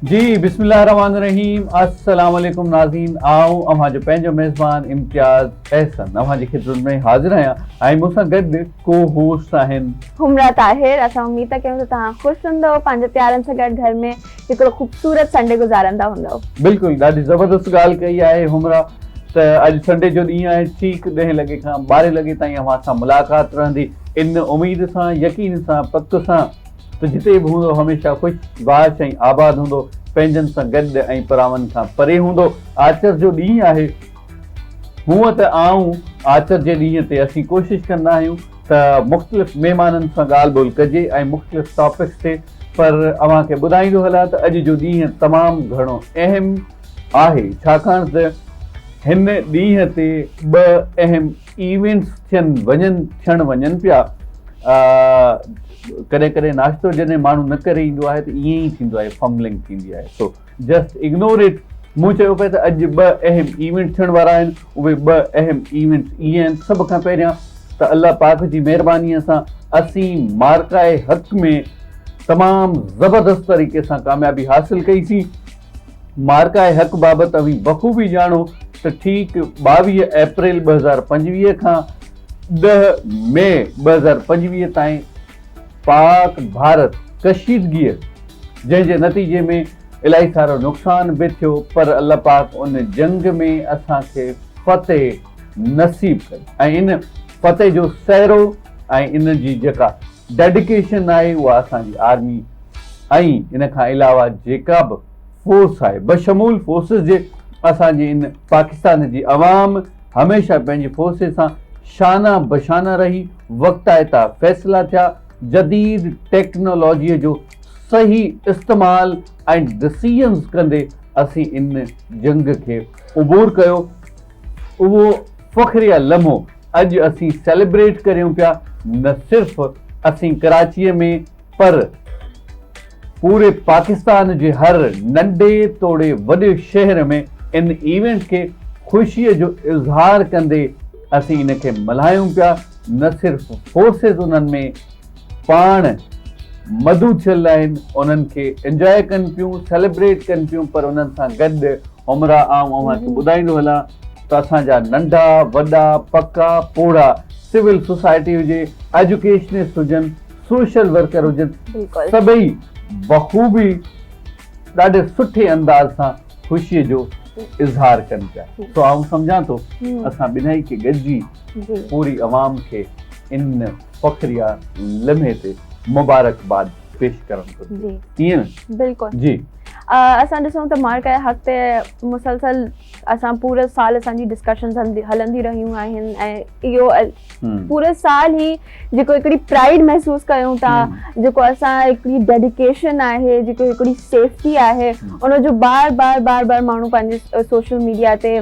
जी बिस्मिल्लाहिर्रहमानिर्रहीम अस्सलाम वालेकुम नाज़रीन आऊं अव्हां जो पंहिंजो मेज़बान इम्तियाज़ अहसन अव्हां जी ख़िदमत में हाज़िर आहियां ऐं मूंसां गॾु को होस्ट आहिनि हुमरा ताहिर। असां उम्मीद था कयूं त तव्हां ख़ुशि हूंदव, पंहिंजे प्यारनि सां गॾु घर में हिकिड़ो ख़ूबसूरत संडे गुज़ारंदा हूंदव। बिल्कुलु ॾाढी ज़बरदस्त ॻाल्हि कई आहे हुमरा त अॼु संडे जो ॾींहुं आहे। ठीक 10 लॻे खां 12 लॻे ताईं अव्हां सां मुलाक़ात रहंदी इन उमेद सां यकीन सां पक सां त जिते बि हूंदो हमेशह ख़ुशि बाश ऐं आबाद हूंदो, पंहिंजनि सां गॾु ऐं परावनि खां परे हूंदो। आचर जो ॾींहुं आहे। हूअं त आऊं आचर जे ॾींहं ते असीं कोशिशि कंदा आहियूं त मुख़्तलिफ़ महिमाननि सां ॻाल्हि ॿोल कजे ऐं मुख़्तलिफ़ टॉपिक्स ते, पर अव्हांखे ॿुधाईंदो हलां त अॼु जो ॾींहुं तमामु घणो अहम आहे, छाकाणि त हिन ॾींहं ते 2 अहम इवेंट्स थियण वञनि पिया। कॾहिं कॾहिं नाश्तो जॾहिं माण्हू न करे ईंदो आहे त ईअं ई थींदो आहे, फम्बलिंग थींदी आहे। So just ignore it. मूं चयो पिए त अॼु 2 अहम इवेंट थियण वारा आहिनि। उहे 2 अहम इवेंट्स इहे आहिनि। सभ खां पहिरियां त अल्लाह पाक जी महिरबानीअ सां असीं मार्काए हक़ में तमामु ज़बरदस्त तरीक़े सां कामयाबी हासिल कईसीं। मार्काए हक़ बाबति अवी बख़ूबी ॼाणो त ठीक 22 अप्रैल 2025 खां 10 मई 2025 ताईं पाक भारत कशीदगीअ जंहिंजे नतीजे में इलाही सारो नुक़सान बि थियो, पर अल्लाह पाक उन जंग में असांखे फ़तेह नसीब कई ऐं इन फ़तेह जो सहरो ऐं इन जी जेका डेडिकेशन आहे उहा असांजी आर्मी ऐं इन खां अलावा जेका बि फोर्स आहे बशमूल फोर्सिस जे, असांजी इन पाकिस्तान जी अवाम हमेशह पंहिंजी फोर्सिस सां शाना बशाना रही। वक़्ताइता फ़ैसिला थिया, जदीद टेक्नोलॉजीअ जो सही इस्तेमाल ऐं डिसीजन्स कंदे असीं इन जंग खे उबूर कयो। उहो फ़ख्रिया लम्हो अॼु असीं सेलिब्रेट करियूं पिया, न सिर्फ़ असीं कराचीअ में पर पूरे पाकिस्तान जे हर नंढे तोड़े वॾे शहर में इन इवेंट खे ख़ुशीअ जो इज़हार कंदे असीं इन खे मल्हायूं पिया। न सिर्फ़ फोर्सिस उन्हनि में पाण मधु थियल आहिनि, उन्हनि खे एंजॉय कनि पियूं, सेलिब्रेट कनि पियूं, पर उन्हनि सां गॾु उमरा आऊं अव्हांखे ॿुधाईंदो हलां त असांजा नंढा वॾा पका पोड़ा सिविल सोसाइटी हुजे, एजुकेशनिस्ट हुजनि, सोशल वर्कर हुजनि, सभई बख़ूबी ॾाढे सुठे अंदाज़ सां ख़ुशीअ जो इज़हार कनि पिया। तो आऊं सम्झां थो असां ॿिन्ही खे गॾिजी पूरी अवाम खे इन फ़ख्रिया लम्हे ते मुबारकबाद पेश करणु ईअं बिल्कुलु जी। असां ॾिसूं त मार्काए हक़ ते मुसलसल असां पूरे साल असांजी डिस्कशन्स हलंदी रहियूं आहिनि ऐं इहो पूरे साल ई जेको हिकिड़ी प्राइड महसूसु कयूं था, जेको असां हिकिड़ी डेडिकेशन आहे, जेको हिकिड़ी सेफ्टी आहे, उनजो बार बार माण्हू पंहिंजे सोशल मीडिया ते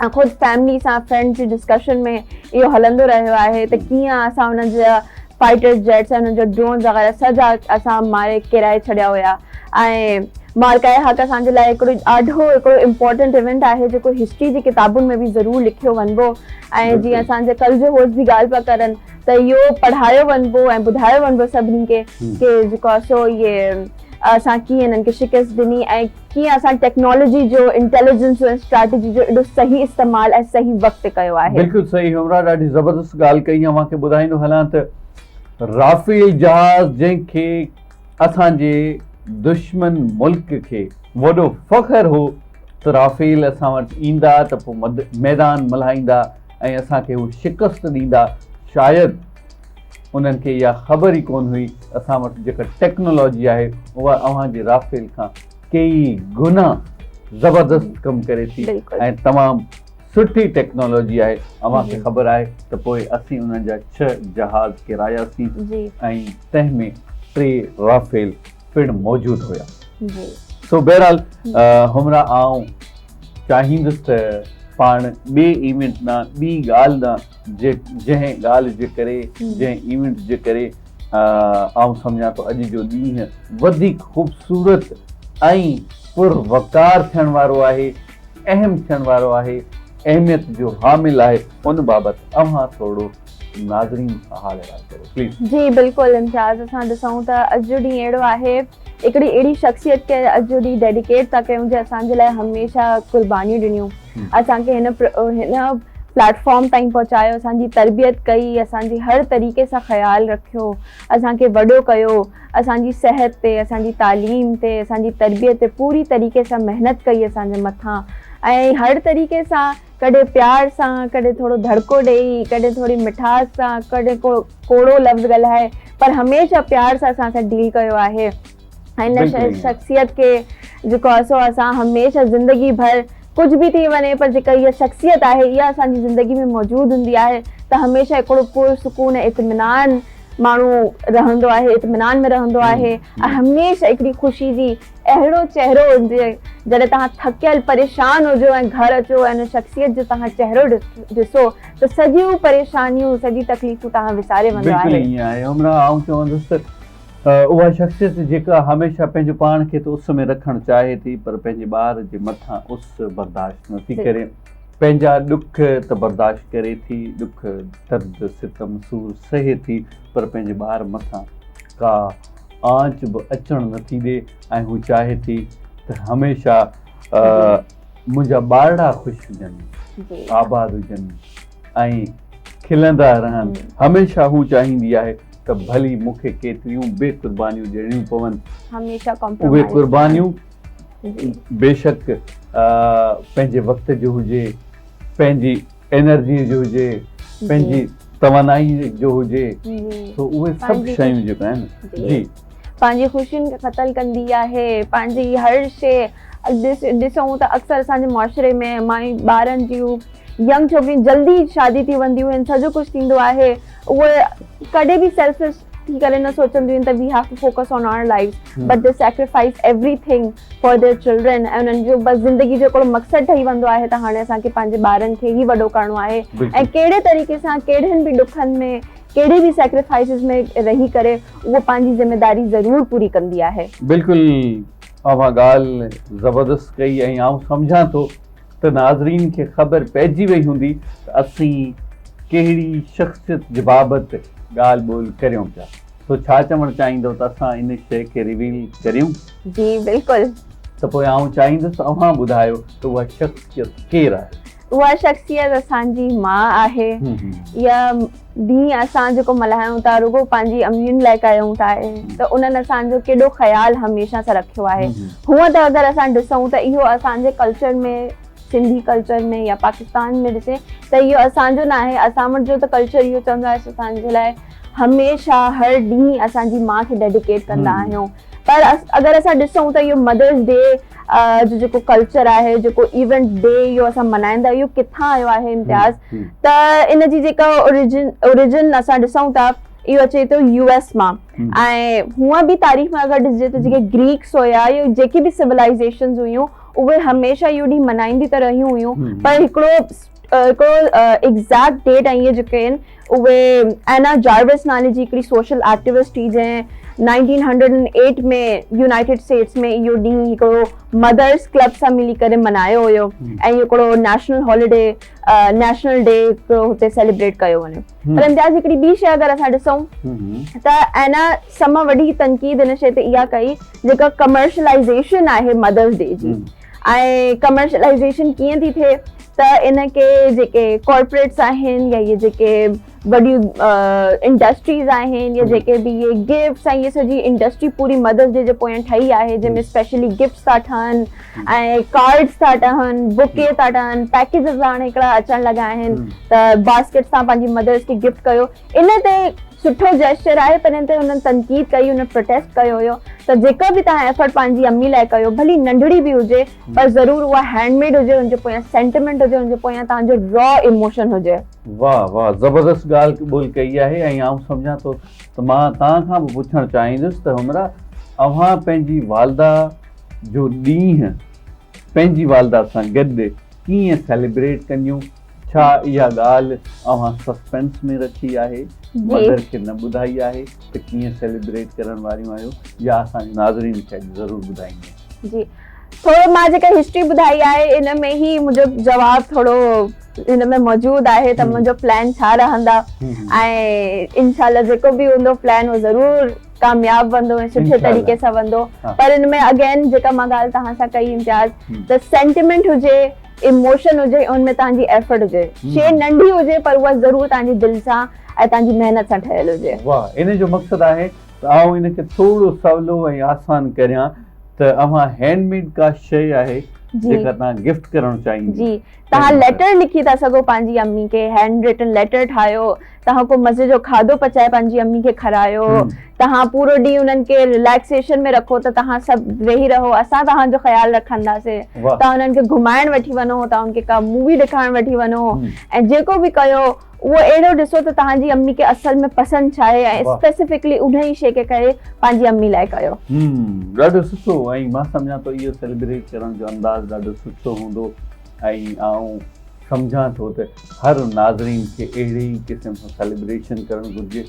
ख़ुदि फैमिली सां फ्रेंड्स जी डिस्कशन में इहो हलंदो रहियो आहे त कीअं असां हुन जा फाइटर जेट्स ऐं हुननि जा ड्रोन्स वग़ैरह सॼा असां मारे किराए छॾिया हुया। ऐं मार्काए हक़ असांजे लाइ हिकिड़ो इम्पोर्टेंट इवेंट आहे जेको हिस्ट्री जी किताबुनि में बि ज़रूरु लिखियो वञिबो ऐं जीअं असांजे कल्ह जो होस्ट बि ॻाल्हि पिया करनि त इहो पढ़ायो वञिबो ऐं ॿुधायो वञिबो सभिनी खे कि जेको आहे सो इहे असां कीअं हिननि खे शिकस्त ॾिनी ऐं कीअं असां टेक्नोलॉजी जो, इंटेलिजेंस जो ऐं स्ट्रैटेजी जो एॾो सही इस्तेमालु ऐं सही वक़्तु कयो आहे। बिल्कुलु सही हमरा, ॾाढी ज़बरदस्त ॻाल्हि कई। अव्हांखे ॿुधाईंदो हलां त राफेल जहाज़ जंहिंखे असांजे दुश्मन मुल्क खे वॾो फ़ख्रु हो त राफेल असां वटि ईंदा त पोइ मैदान मल्हाईंदा ऐं असांखे हू शिकस्त ॾींदा। शायदि उन्हनि खे इहा ख़बर ई कोन हुई असां वटि जेका टेक्नोलॉजी आहे उहा अव्हांजे राफेल खां कई गुना ज़बरदस्त कमु करे थी ऐं तमामु सुठी टेक्नोलॉजी आहे। अव्हांखे ख़बर आहे त पोइ असीं उन्हनि जा 6 जहाज़ किरायासीं ऐं तंहिंमें 3 राफेल पिणु मौजूदु हुया। सो बहरहाल हमरा आऊं चाहींदुसि त पाण ॿिए इवेंट न ॿी ॻाल्हि न जंहिं ॻाल्हि जे करे जंहिं इवेंट जे करे आऊं सम्झां थो अॼु जो ॾींहुं वधीक ख़ूबसूरत ऐं पुरवकार थियण वारो आहे, अहम थियण वारो आहे, अहमियत जो हामिल आहे। उन बाबति अव्हां थोरो नाज़रीन सां हाल करो प्लीज़। जी बिल्कुलु इम्तियाज़, असां ॾिसूं त अॼु जो ॾींहुं अहिड़ो आहे हिकिड़ी अहिड़ी शख़्सियत खे अॼु ॾींहुं डेडिकेट था कयूं जे असांजे लाइ हमेशह कुर्बानियूं ॾिनियूं, असांखे हिन प्लेटफॉर्म ताईं पहुचायो, असांजी तरबियत कई, असांजी हर तरीक़े सां ख़्यालु रखियो, असांखे वॾो कयो, असांजी सिहत ते, असांजी तालीम ते, असांजी तरबियत ते पूरी तरीक़े सां महिनत कई असांजे मथां, ऐं हर तरीक़े सां कॾहिं प्यार सां, कॾहिं थोरो धड़को ॾेई, कॾहिं थोरी मिठास सां, कॾहिं कोड़ो लफ़्ज़ ॻाल्हाए, पर हमेशह प्यार सां असां सां डील कयो आहे। ऐं हिन शख़्सियत खे जेको असां हमेशह ज़िंदगी भर कुझु बि थी वञे पर जेका इहा शख़्सियत आहे इहा असांजी ज़िंदगी में मौजूदु हूंदी आहे त हमेशह हिकिड़ो पुरसुकून इत्मिनान माण्हू रहंदो आहे, इत्मिनान में रहंदो आहे, ऐं हमेशह हिकिड़ी ख़ुशी जी अहिड़ो चहिरो हुजे जॾहिं तव्हां थकियल परेशान हुजो ऐं घर अचो ऐं हिन शख़्सियत जो तव्हां चहिरो ॾिसो त सॼियूं परेशानियूं, सॼी तकलीफ़ूं तव्हां विसारे वञो आहे। उहा शख़्सियत जेका हमेशह पंहिंजो पाण खे त उस में रखणु चाहे थी पर पंहिंजे ॿार जे मथां उस बर्दाश्त नथी करे, पंहिंजा ॾुख त बर्दाश्त करे थी, ॾुख दर्द सितम सूर सहे थी, पर पंहिंजे ॿार मथां का आंच बि अचणु नथी ॾे ऐं हू चाहे थी त हमेशह मुंहिंजा ॿारड़ा ख़ुशि हुजनि, आबाद हुजनि ऐं खिलंदा रहनि। हमेशह हू चाहींदी आहे त भली मूंखे केतिरियूं बे कुर्बानियूं ॾियणियूं पवनि, उहे कुर्बानियूं बेशक पंहिंजे वक़्त जो हुजे, पंहिंजी एनर्जी जो हुजे, पंहिंजी तवानाई जो हुजे, तो उहे सभु शयूं जेका आहिनि जी पंहिंजी ख़ुशियुनि खे क़तल कंदी आहे, पंहिंजी हर शइ ॾिसूं त अक्सर असांजे मुआशरे में माई ॿारनि जूं यंग छोकिरियूं जल्दी शादी थी वेंदियूं आहिनि, सॼो कुझु थींदो आहे, उहे कॾहिं बि सेल्फिश थी करे न सोचंदियूं आहिनि त we have to focus on our life but they sacrifice everything for their children, ऐं उन्हनि जो बसि ज़िंदगी जो हिकिड़ो मक़सदु ठही वेंदो आहे त हाणे असांखे पंहिंजे ॿारनि खे ई वॾो करिणो आहे ऐं कहिड़े तरीक़े सां कहिड़नि बि ॾुखनि में कहिड़े बि सैक्रिफाइसिस में रही करे उहो पंहिंजी ज़िमेदारी ज़रूरु पूरी कंदी आहे। बिल्कुलु अवां ॻाल्हि ज़बरदस्त कई ऐं आउं सम्झां थो त नाज़रीन खे ख़बर पइजी वई हूंदी त असीं कहिड़ी शख़्सियत जे बाबति ॻाल्हि ॿोल करियूं पिया, तो छा चवणु चाहींदव त असां इन शइ खे रिवील करियूं? जी बिल्कुलु। त पोइ आउं चाहींदुसि अव्हां ॿुधायो त उहा शख़्सियत केरु आहे? उहा शख़्सियत असांजी माउ आहे। इहा ॾींहुं असां जेको मल्हायूं था रुगो पंहिंजी अम्मियुनि लाइ कयूं था त उन्हनि असांजो केॾो ख़्यालु हमेशह सां रखियो आहे। हूअं त अगरि असां ॾिसूं त इहो असांजे कल्चर में, सिंधी कल्चर में या पाकिस्तान में ॾिसे त इहो असांजो न आहे, असां वटि जो त कल्चर इहो चवंदो आहे असांजे लाइ हमेशह हर ॾींहुं असांजी माउ खे डेडिकेट कंदा आहियूं, पर अगरि असां ॾिसूं त इहो मदर्स डे जो जेको कल्चर आहे, जेको इवेंट डे इहो असां मल्हाईंदा इहो किथां आयो आहे इम्तियाज़, त इन जी जेका ओरिजिन असां ॾिसूं था इहो अचे थो यूएस मां, ऐं हूअं बि तारीख़ में अगरि ॾिसिजे त जेके ग्रीक्स हुया या जेकी बि सिविलाइज़ेशन्स हुयूं उहे हमेशह इहो ॾींहुं मल्हाईंदी त रहियूं हुयूं, पर हिकिड़ो एग्ज़ैक्ट डेट ऐं इहे जेके आहिनि उहे एना जार्विस नाले जी हिकिड़ी सोशल एक्टिविस्ट हुई जंहिं 1908 में यूनाइटेड स्टेट्स में इहो ॾींहुं हिकिड़ो मदर्स क्लब सां मिली करे मल्हायो हुयो ऐं इहो हिकिड़ो नेशनल डे हुते सेलिब्रेट कयो वञे। पर इम्तियाज़ हिकिड़ी ॿी शइ अगरि असां ॾिसूं त एना समा वॾी तनक़ीद हिन शइ ते इहा कई जेका कमर्शलाइज़ेशन आहे मदर्स डे जी, ऐं कमर्शलाइज़ेशन कीअं थी थिए त इनखे जेके कॉर्पोरेट्स आहिनि या इहे जेके वॾियूं इंडस्ट्रीज़ आहिनि या जेके बि इहे गिफ्ट्स ऐं इहे सॼी इंडस्ट्री पूरी मदर्स डे जे पोयां ठही आहे, जंहिंमें स्पेशली गिफ्ट्स था ठहनि ऐं कार्ड्स था ठहनि, बुके था ठहनि, पैकेजिस हाणे हिकिड़ा अचणु लॻा आहिनि त बास्केट्स सां पंहिंजी मदर्स खे गिफ्ट कयो, इन ते सुठो जेस्चर आहे, पर इन ते हुननि तनक़ीद कई, हुन प्रोटेस्ट कयो हुयो त जेका बि तव्हां एफर्ट पंहिंजी अम्मी लाइ कयो भली नंढड़ी बि हुजे पर ज़रूरु उहा हैंडमेड हुजे, हुनजे पोयां सेंटिमेंट हुजे, हुनजे पोयां तव्हांजो रॉ इमोशन हुजे। वाह वाह, ज़बरदस्त ॻाल्हि ॿोल कई आहे ऐं आउं सम्झां थो त मां तव्हां खां बि पुछणु चाहींदुसि त हमरा अव्हां पंहिंजी वालदा जो ॾींहुं पंहिंजी वालदा सां गॾु कीअं सेलिब्रेट कंदियूं? छा इहा ॻाल्हि अव्हां सस्पेंस में रखी आहे, मदर खे न ॿुधाई आहे त कीअं सेलिब्रेट करण वारियूं आहियो, या असांजे नाज़रीन खे ज़रूरु ॿुधाईंदा? जी, थोरो मां जेका हिस्ट्री ॿुधाई आहे इन में ई मुंहिंजो जवाबु थोरो हिन में मौजूद आहे त मुंहिंजो प्लान छा रहंदा ऐं इंशाल्लाह जेको बि हूंदो प्लान उहो ज़रूर कामयाब वेंदो ऐं सुठे तरीक़े सां वेंदो। पर हिन में अगेन जेका मां ॻाल्हि तव्हां सां कई इम्तियाज़ त सेंटिमेंट हुजे, इमोशन हुजे, उनमें तव्हांजी एफर्ट हुजे, शइ नंढी हुजे पर उहा ज़रूर तव्हांजी दिलि सां ऐं तव्हांजी महिनत सां ठहियल हुजे। वाह, इन जो मक़सदु आहे त आउं इनखे थोरो सवलो ऐं आसान करियां त अव्हां हैंडमेड का शइ आहे जेका तव्हां गिफ्ट करणु चाहींदा जी, तव्हां लेटर लिखी था सघो पंहिंजी अम्मी खे, हैंड रिटन लेटर ठाहियो, तव्हां को मज़े जो खाधो पचाए पंहिंजी अम्मी खे खारायो, तव्हां पूरो ॾींहुं उन्हनि खे रिलैक्सेशन में रखो त तव्हां सभु वेही रहो, असां तव्हांजो ख़्यालु रखंदासीं, तव्हां उन्हनि खे घुमाइण वठी वञो, तव्हां उनखे का मूवी ॾेखारण वठी वञो ऐं जेको बि कयो उहो अहिड़ो ॾिसो त तव्हांजी अम्मी खे असल में पसंदि छा आहे ऐं स्पेसिफिकली उन ई शइ खे करे पंहिंजी अम्मी लाइ कयो। ॾाढो सुठो, ऐं मां सम्झां थो इहो सेलिब्रेट करण जो अंदाज़ ॾाढो सुठो हूंदो ऐं आउं सम्झां थो त हर नाज़रीन खे अहिड़े ई क़िस्म सां सेलिब्रेशन करणु घुरिजे,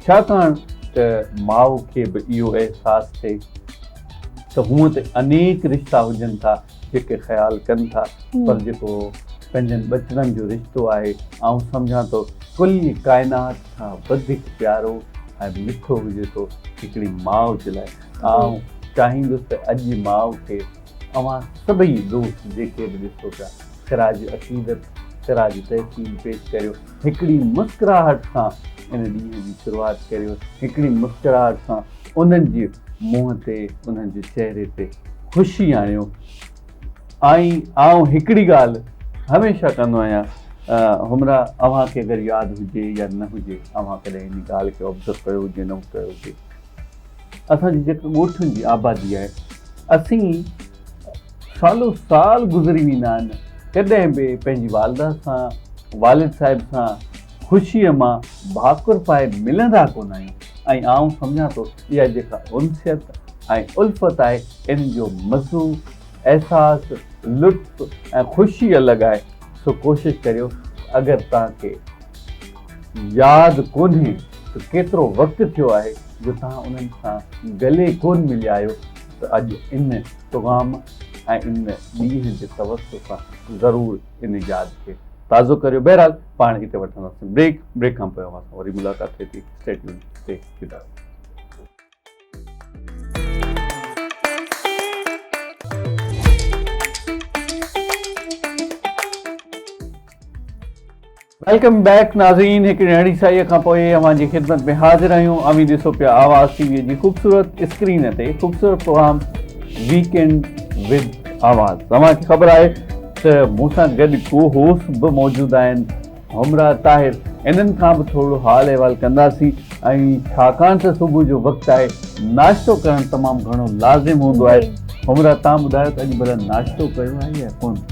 छाकाणि त माउ खे बि इहो अहसासु थिए त हूअं त अनेक रिश्ता हुजनि था जेके ख़्यालु कनि था, पर जेको पंहिंजनि बचड़नि जो रिश्तो आहे आउं सम्झां थो कुल काइनात खां वधीक प्यारो ऐं मिठो हुजे थो हिकिड़ी माउ जे लाइ। आउं चाहींदुसि त अॼु माउ खे अव्हां सभई दोस्त जेके बि ॾिसो पिया ख़िराज अक़ीदत, ख़िराज तहसील पेश करियो, हिकिड़ी मुस्कुराहट सां इन ॾींहं जी शुरूआति करियो, हिकिड़ी मुस्कुराहट सां उन्हनि जे मुंहं ते, उन्हनि जे चहिरे ते ख़ुशी आणियो। ऐं आउं हिकिड़ी ॻाल्हि हमेशह कंदो आहियां, हुमरा अव्हांखे अगरि यादि हुजे या न हुजे, अव्हां कॾहिं हिन ॻाल्हि खे ऑब्ज़र्व कयो हुजे न कयो हुजे, असांजी जेका ॻोठनि जी आबादी आहे, असीं सालो साल गुज़री वेंदा आहिनि, कॾहिं बि पंहिंजी वालदा सां, वालिद साहिब सां ख़ुशीअ मां भाकुर पाए मिलंदा कोन आहियूं। ऐं आउं सम्झां थो इहा जेका उनसियत ऐं उल्फत आहे, इन जो मज़ो, एहसासु, लुत्फ़ ऐं ख़ुशी अलॻि आहे। सो कोशिशि करियो, अगरि तव्हांखे यादि कोन्हे त केतिरो वक़्तु थियो आहे जो तव्हां उन्हनि सां गले कोन मिलिया आहियो, त अॼु इन पैगाम ऐं इन ॾींहं जे तवसु सां ज़रूरु इन यादि खे ताज़ो करियो। बहरहाल पाण हिते वठंदासीं ब्रेक खां पोइ अव्हां सां वरी मुलाक़ात थिए थी। Stay tuned, stay with us. Welcome back नाज़रीन, हिकिड़ी नंढी साईअ खां पोइ अव्हांजी ख़िदमत में हाज़िर आहियूं। अवी ॾिसो पिया आवाज़ टीवीअ जी ख़ूबसूरत स्क्रीन ते ख़ूबसूरत प्रोग्राम वीकेंड विद आवाज़। तव्हांखे ख़बर आहे त मूंसां गॾु को होस्ट बि मौजूदु आहिनि, हमरा ताहिर। इन्हनि खां बि थोरो हाल अहिवाल कंदासीं, ऐं छाकाणि त सुबुह जो वक़्तु आहे, नाश्तो करणु तमामु घणो लाज़िम हूंदो आहे। हमरा तव्हां ॿुधायो त अॼु भला नाश्तो कयो आहे या कोन?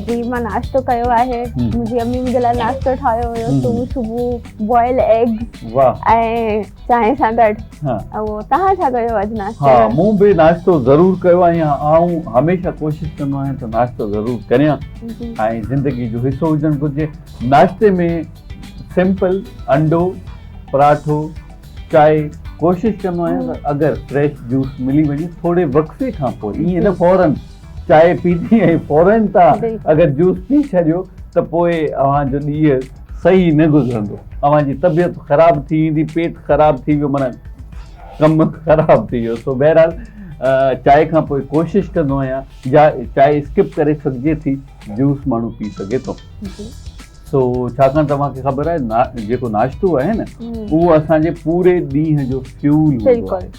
जी, मां नाश्तो कयो आहे। मुंहिंजी अम्मी मुंहिंजे लाइ नाश्तो ठाहियो हुयो, सुबुह बॉइल एग्स ऐं चांहि सां गॾु। ऐं तव्हां छा कयो अॼु नाश्तो? हा, मूं बि नाश्तो ज़रूरु कयो आहे। आउं हमेशह कोशिशि कंदो आहियां त नाश्तो ज़रूरु करियां ऐं ज़िंदगी जो हिसो हुजणु घुरिजे। नाश्ते में सिंपल अंडो, पराठो, चांहि कोशिशि कंदो आहियां त अगरि फ्रेश जूस मिली वञे थोरे वक़्फ़े खां पोइ, ईअं न फौरन चांहि पीती ऐं फौरन तव्हां अगरि जूस पी छॾियो त पोइ अव्हांजो ॾींहुं सही न गुज़रंदो, अव्हांजी तबियत ख़राबु थी वेंदी, पेट ख़राबु थी वियो, माना कमु ख़राबु थी वियो। सो बहरहाल चांहि खां पोइ कोशिशि कंदो आहियां, या चांहि स्किप करे सघिजे थी, जूस माण्हू पी सघे थो। सो छाकाणि तव्हांखे ख़बर आहे जेको नाश्तो आहे न, उहो असांजे पूरे ॾींहं जो फ्यूल हूंदो आहे।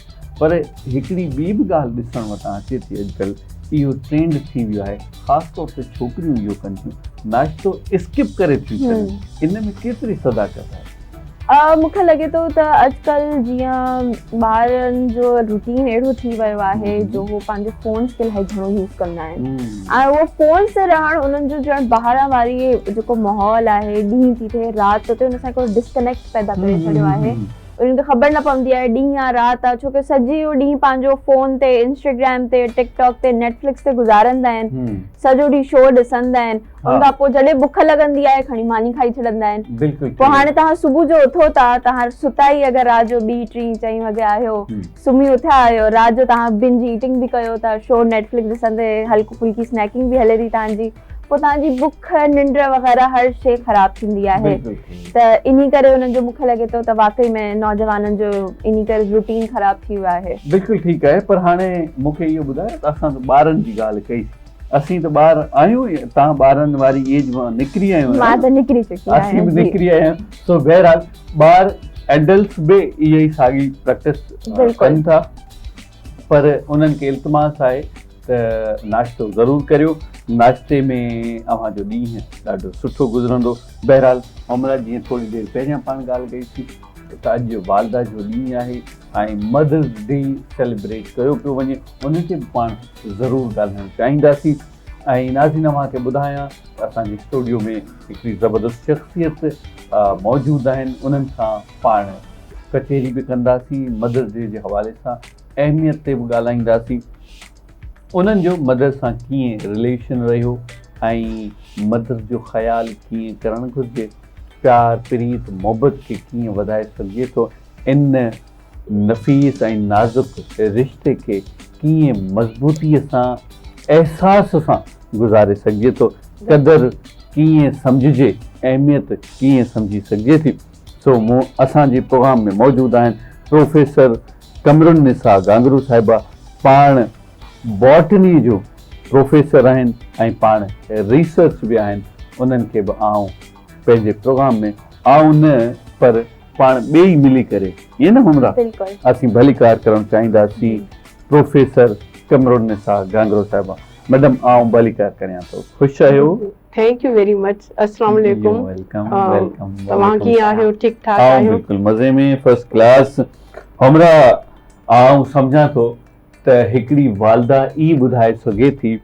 पर हिकिड़ी ॿी बि ॻाल्हि ॾिसण वटां अचे थी, अॼुकल्ह इहो ट्रेंड थी वियो आहे, ख़ासि तौर ते छोकिरियूं इहो कनि थियूं, नाश्तो स्किप करे थियूं कनि। इन में केतिरी सदाकत आहे? मूंखे लॻे थो त अॼुकल्ह जीअं ॿारनि जो रूटीन अहिड़ो थी वियो आहे जो उहो पंहिंजे फ़ोन्स खे इलाही घणो यूज़ कंदा आहिनि, ऐं उहो फ़ोन्स ते रहणु उन्हनि जो ॼण ॿाहिरां वारी जेको माहौल आहे, ॾींहं थी थिए राति ते, उन सां हिकिड़ो डिस्कनेक्ट पैदा करे छॾियो आहे। उन्हनि खे ख़बर न पवंदी आहे ॾींहुं आहे राति आहे, छोकी सॼी ॾींहुं पंहिंजो फ़ोन ते, इंस्टाग्राम ते, टिकटॉक ते, नेटफ्लिक्स ते गुज़ारंदा आहिनि, सॼो ॾींहुं शो ॾिसंदा आहिनि। उन खां पोइ जॾहिं बुख लॻंदी आहे खणी मानी खाई छॾंदा आहिनि। पोइ हाणे तव्हां सुबुह जो उथो था, तव्हां सुता ई अगरि राति जो 2, 3, 4 वॻे आहियो, सुम्ही उथिया आहियो, राति जो तव्हां बिंज ईटिंग बि कयो था, शो नेटफ्लिक्स ॾिसंदे हल्की फुल्की स्नैकिंग बि हले थी तव्हांजी। पोइ तव्हांजी बुख निंड वग़ैरह हर शइ ख़राब थींदी आहे त इन करे उन्हनि जो मूंखे लॻे थो त वाकई में नौजवाननि जो इन करे रूटीन ख़राब थी वियो आहे। बिल्कुलु ठीकु आहे, पर हाणे मूंखे इहो ॿुधायो त असां त ॿारनि जी ॻाल्हि कई, असीं त ॿार आहियूं, तव्हां ॿारनि वारी एज मां निकिरी आहियो, मां त निकिरी चुकी आहियां, असीं बि निकिरी आया आहियूं। सो बहरहाल ॿार एडल्ट्स बि इहा ई साॻी प्रैक्टिस कनि था, पर उन्हनि खे इल्तिमास आहे त नाश्तो ज़रूरु करियो, नाश्ते में अव्हांजो ॾींहुं ॾाढो सुठो गुज़रंदो। बहरहाल हमरा जीअं थोरी देरि पहिरियां पाण ॻाल्हि कई थी त अॼु वालदा जो ॾींहुं आहे ऐं मदर्स डे सेलिब्रेट कयो पियो वञे, उन ते बि पाण ज़रूरु ॻाल्हाइणु चाहींदासीं। ऐं नाज़रीन अव्हांखे ॿुधायां त असांजे स्टूडियो में हिकिड़ी ज़बरदस्त शख़्सियत मौजूदु आहिनि, उन्हनि सां पाण कचेरी बि कंदासीं, मदर्स डे जे हवाले सां अहमियत ते बि ॻाल्हाईंदासीं, उन्हनि जो मदर सां कीअं रिलेशन रहियो ऐं मदर जो ख़्यालु कीअं करणु घुरिजे, प्यार प्रीत मोहबत खे कीअं वधाए सघिजे थो, इन नफ़ीस ऐं नाज़ुक रिश्ते खे कीअं मज़बूतीअ सां एहसास सां गुज़ारे सघिजे थो, क़दुरु कीअं सम्झिजे, अहमियत कीअं सम्झी सघिजे थी। सो असांजे प्रोग्राम में मौजूदु आहिनि प्रोफेसर कमरुन्निसा गांगरू साहिबा, पाण बॉटनी जो प्रोफेसर आहिनि ऐं पाण रिसर्च बि आहिनि। उन्हनि खे बि आऊं पंहिंजे प्रोग्राम में आऊं न पर पाण ॿई मिली करे ईअं न हमरा असीं भलीकार करणु चाहींदासीं। प्रोफेसर कमरुन्निसा गांगरू साहिबा, मैडम आऊं भलीकार करियां थो, ख़ुशि आहियो? Thank U very much. अस्सलाम वालेकुम। वेलकम। तव्हां कीअं आहियो? ठीक ठाक आहियो? बिल्कुलु मज़े में, फर्स्ट क्लास। हमरा आऊं सम्झां थो त हिकिड़ी वालदा ई ॿुधाए सघे थी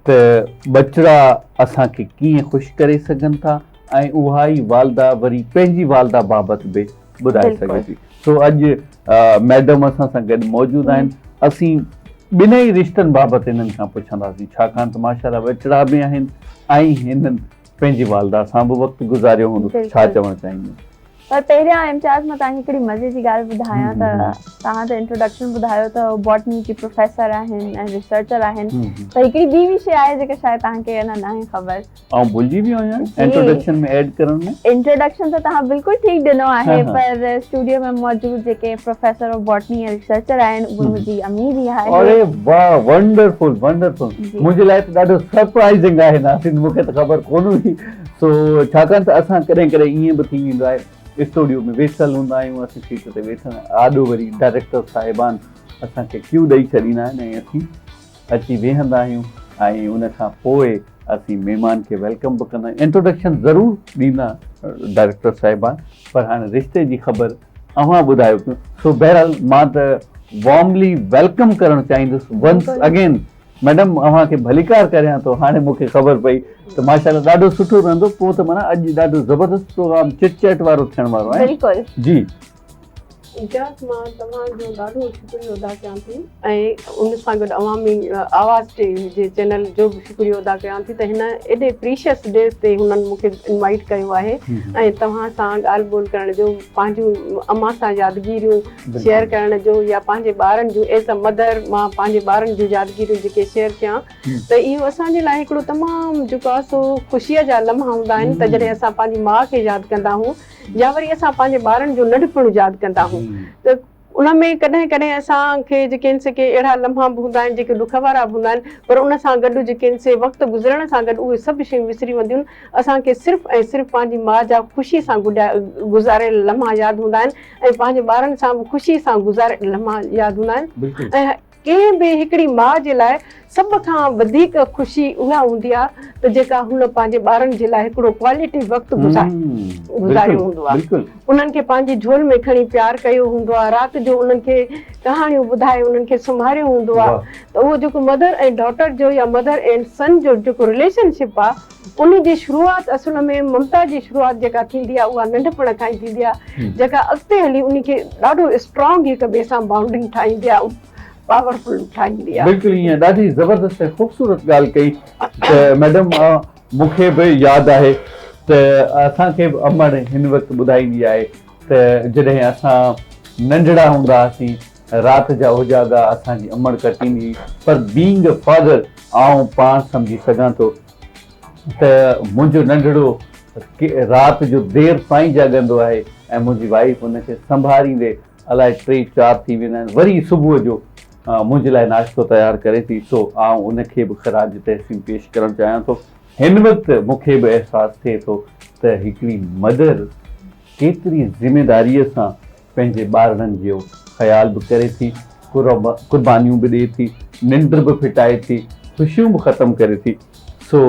त बचड़ा असांखे कीअं ख़ुशि करे सघनि था ऐं उहा ई वालदा वरी पंहिंजी वालदा बाबति बि ॿुधाए सघे थी। सो अॼु मैडम असां सां गॾु मौजूदु आहिनि, असीं ॿिन्ही रिश्तनि बाबति हिननि खां पुछंदासीं, छाकाणि त माशाअल्लाह बचड़ा बि आहिनि ऐं हिननि पंहिंजी वालदा सां बि वक़्तु गुज़ारियो हूंदो। छा चवणु चाहींदा? पर पहिरियां इम्तियाज़ मां तव्हांखे हिकिड़ी मज़े जी ॻाल्हि ॿुधायां त तव्हां त इंट्रोडक्शन ॿुधायो त बॉटनी जी प्रोफेसर आहिनि ऐं रिसर्चर आहिनि, त हिकिड़ी ॿी बि शइ आहे जेका शायदि तव्हांखे अञा न आहे ख़बर। ऐं भुलिजी बि आहियां इंट्रोडक्शन में ऐड करण में। इंट्रोडक्शन त तव्हां बिल्कुलु ठीकु ॾिनो आहे, पर स्टूडियो में मौजूदु जेके प्रोफेसर ऑफ बॉटनी ऐं रिसर्चर आहिनि उहे मुंहिंजी अम्मी बि आहे। अरे वाह, वंडरफुल वंडरफुल। मुंहिंजे लाइ त ॾाढो सरप्राइज़िंग आहे नासिन, मूंखे त ख़बर कोन हुई। सो छाकाणि त असां कॾहिं कॾहिं ईअं बि थी वेंदो आहे, स्टूडियो में वेठल हूंदा आहियूं, असीं सीट ते वेठल आॾो वरी डायरेक्टर साहिबान असांखे क्यू ॾेई छॾींदा आहिनि ऐं असीं अची वेहंदा आहियूं ऐं उन खां पोइ असीं महिमान खे वेलकम बि कंदा आहियूं। इंट्रोडक्शन ज़रूरु ॾींदा डायरेक्टर साहिबान, पर हाणे रिश्ते जी ख़बर अव्हां ॿुधायो पियो। सो बहरहाल मां त वॉर्मली वेलकम करणु चाहींदुसि वंस अगेन। मैडम अव्हांखे भलीकार करियां थो, हाणे मूंखे ख़बर पई त माशाअल्लाह ॾाढो सुठो रहंदो। पोइ त माना अॼु ॾाढो ज़बरदस्त प्रोग्राम चिट चैट वारो थियण वारो आहे। बिल्कुलु जी। इजाज़ मां तव्हांजो ॾाढो शुक्रिया अदा कयां थी ऐं उन सां गॾु अवामी आवाज़ जे चैनल जो बि शुक्रिया अदा कयां थी त हिन एॾे प्रीशियस डे ते हुननि मूंखे इनवाइट कयो आहे ऐं तव्हां सां ॻाल्हि ॿोल करण जो, पंहिंजूं अम्मा सां यादगिरियूं शेयर करण जो या पंहिंजे ॿारनि जूं एज़ अ मदर मां पंहिंजे ॿारनि जूं यादगिरियूं जेके शेयर कयां त इहो असांजे लाइ हिकिड़ो तमामु जेको आहे सो ख़ुशीअ जा लम्हा हूंदा आहिनि त जॾहिं असां पंहिंजी माउ खे यादि कंदा आहियूं या वरी असां पंहिंजे ॿारनि जो नंढपण यादि कंदा आहियूं त उन में कॾहिं कॾहिं असांखे जेके आहिनि के अहिड़ा लम्हा बि हूंदा आहिनि जेके ॾुख वारा बि हूंदा आहिनि, पर उन सां गॾु जेके आहिनि से वक़्तु गुज़रण सां गॾु उहे सभु शयूं विसरी वेंदियूं आहिनि। असांखे सिर्फ़ु ऐं सिर्फ़ु पंहिंजी माउ जा ख़ुशी सां गुज़ारियल लम्हा यादि हूंदा आहिनि ऐं पंहिंजे ॿारनि सां बि ख़ुशी सां गुज़ारियल लम्हा यादि हूंदा आहिनि। ऐं कंहिं बि हिकिड़ी माउ जे लाइ सभ खां वधीक ख़ुशी उहा हूंदी आहे त जेका हुन पंहिंजे ॿारनि जे लाइ हिकिड़ो क्वालिटी वक़्तु गुज़ारियो हूंदो आहे, उन्हनि खे पंहिंजी झोल में खणी प्यार कयो हूंदो आहे, राति जो उन्हनि खे कहाणियूं ॿुधाए उन्हनि खे संभालियो हूंदो आहे। त उहो जेको मदर ऐं डॉटर जो या मदर एंड सन जो जेको रिलेशनशिप आहे उन जी शुरूआति असुल में ममता जी शुरूआति जेका थींदी आहे उहा नंढपण खां ई थींदी आहे, जेका अॻिते हली उन खे ॾाढो स्ट्रॉन्ग हिक ॿिए सां बाउंडिंग ठाहींदी आहे, पावरफुल ठाहींदी आहे। बिल्कुलु ईअं ॾाढी ज़बरदस्त ऐं ख़ूबसूरत ॻाल्हि कई त मैडम मूंखे बि यादि आहे त असांखे बि अमड़ हिन वक़्तु ॿुधाईंदी आहे त जॾहिं असां नंढड़ा हूंदा हुआसीं राति जा उजागा असांजी अमड़ कटींदी, पर बीइंग अ फादर आउं पाण सम्झी सघां थो त मुंहिंजो नंढड़ो राति जो देरि सां ई जाॻंदो आहे ऐं मुंहिंजी वाइफ उनखे संभालींदे अलाए 3-4 थी वेंदा आहिनि, वरी सुबुह जो मुंहिंजे लाइ नाश्तो तयारु करे थी। सो आउं उनखे बि ख़राज तहसीन पेश करणु चाहियां थो। हिन वक़्तु मूंखे बि अहसासु थिए थो त हिकिड़ी मदर केतिरी ज़िमेदारीअ सां पंहिंजे ॿारनि जो ख़्यालु बि करे थी, कुर्बानियूं बि ॾिए थी, निंड बि फिटाए थी, ख़ुशियूं बि ख़तमु करे थी। सो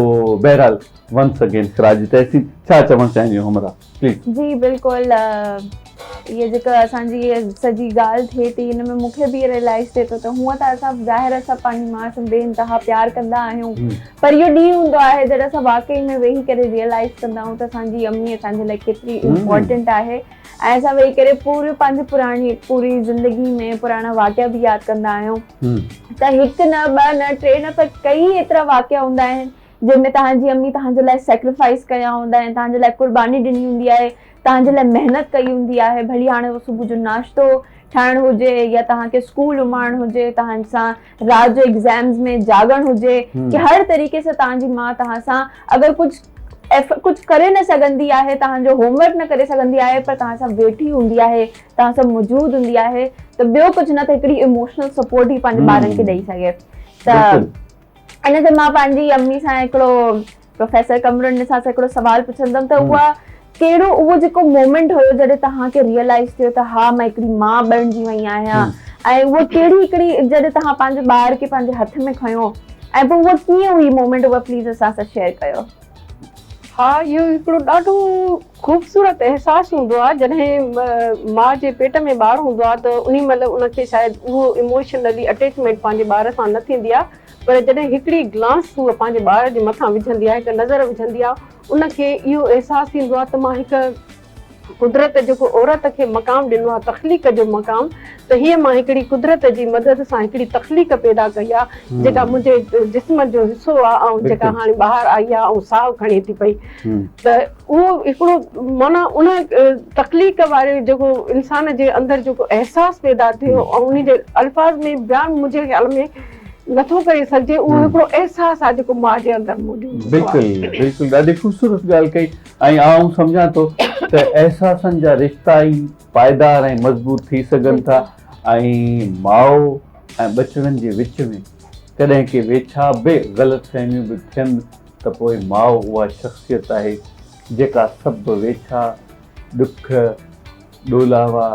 बहरहाल वंस अगेन ख़राज तहसीन छा चवणु चाहींदियूं हमरा प्लीज़। जी बिल्कुलु, ये जेका असांजी ये सॼी ॻाल्हि थिए थी हिन में मूंखे बि रियलाइज़ थिए थो त हूअं त असां ज़ाहिर सां पंहिंजी माउ सां बेइंतहा प्यार कंदा आहियूं, पर इहो ॾींहुं हूंदो आहे जॾहिं असां वाकई में वेही करे रियलाइज़ कंदा आहियूं त असांजी अम्मी असांजे लाइ केतिरी इम्पोर्टेंट आहे ऐं असां वेही करे पंहिंजी पूरी ज़िंदगी में पुराणा वाक़िया बि यादि कंदा आहियूं। त हिकु न ॿ न टे न पर कई एतिरा वाक़िया हूंदा आहिनि जंहिंमें तव्हांजी अम्मी तव्हांजे लाइ सेक्रीफाइस कया हूंदा आहिनि, तव्हांजे लाइ कुर्बानी ॾिनी हूंदी आहे, तव्हांजे लाइ महिनत कई हूंदी आहे। भली हाणे उहो सुबुह जो नाश्तो ठाहिणु हुजे या तव्हांखे स्कूल उमाइणु हुजे, तव्हां सां राति जो एग्ज़ाम्स में जाॻणु हुजे, कि हर तरीक़े सां तव्हांजी माउ तव्हां सां अगरि कुझु करे न सघंदी आहे, तव्हांजो होमवर्क न करे सघंदी आहे, पर तव्हां सां वेठी हूंदी आहे, तव्हां सां मौजूदु हूंदी आहे, त ॿियो कुझु न त हिकिड़ी इमोशनल सपोर्ट ई पंहिंजे ॿारनि खे ॾेई सघे। त इन ते मां पंहिंजी अम्मी सां हिकिड़ो प्रोफेसर कमरुन निसा सां हिकिड़ो सवाल पुछंदमि त उहो जेको मोमेंट हुयो जॾहिं तव्हांखे रियलाइज़ थियो त हा मां हिकिड़ी माउ बणिजी वई आहियां, ऐं उहा कहिड़ी हिकिड़ी जॾहिं तव्हां पंहिंजे ॿार खे पंहिंजे हथ में खयो ऐं पोइ उहा कीअं हुई मोमेंट, उहा प्लीज़ असां सां शेयर कयो। हा, इहो हिकिड़ो ॾाढो ख़ूबसूरत अहसासु हूंदो आहे जॾहिं माउ जे पेट में ॿारु हूंदो आहे त उन महिल उनखे शायदि उहो इमोशनली अटैचमेंट पंहिंजे ॿार सां न थींदी आहे, पर जॾहिं हिकिड़ी ग्लांस उहा पंहिंजे ॿार जे मथां विझंदी आहे, हिकु नज़र विझंदी आहे, उनखे इहो अहसासु थींदो आहे त मां हिकु कुदरत जेको औरत खे मक़ाम ॾिनो आहे, तख़लीक़ जो मक़ाम, त हीअ मां हिकिड़ी कुदरत जी मदद सां हिकिड़ी तख़लीक़ पैदा कई आहे जेका मुंहिंजे जिस्म जो हिसो आहे ऐं जेका हाणे ॿाहिरि आई आहे ऐं साहु खणे थी पई। त उहो हिकिड़ो माना उन तख़लीक़ वारे जेको इंसान जे अंदरि जेको अहसासु पैदा थियो ऐं उन जे अल्फाज़ में बयानु मुंहिंजे ख़्याल में नथो करे सघिजे, उहो हिकिड़ो अहसासु आहे जेको माउ जे अंदरि मौजूदु। बिल्कुलु ॾाढी ख़ूबसूरत ॻाल्हि कई ऐं आउं सम्झां थो त अहसासनि जा रिश्ता ई पाइदार ऐं मज़बूत थी सघनि था ऐं माउ ऐं बचड़नि जे विच में कॾहिं के वेछा बि ग़लतफ़हमियूं बि थियनि त पोइ माउ उहा शख़्सियत आहे जेका सभु वेछा ॾुख ॾोलावा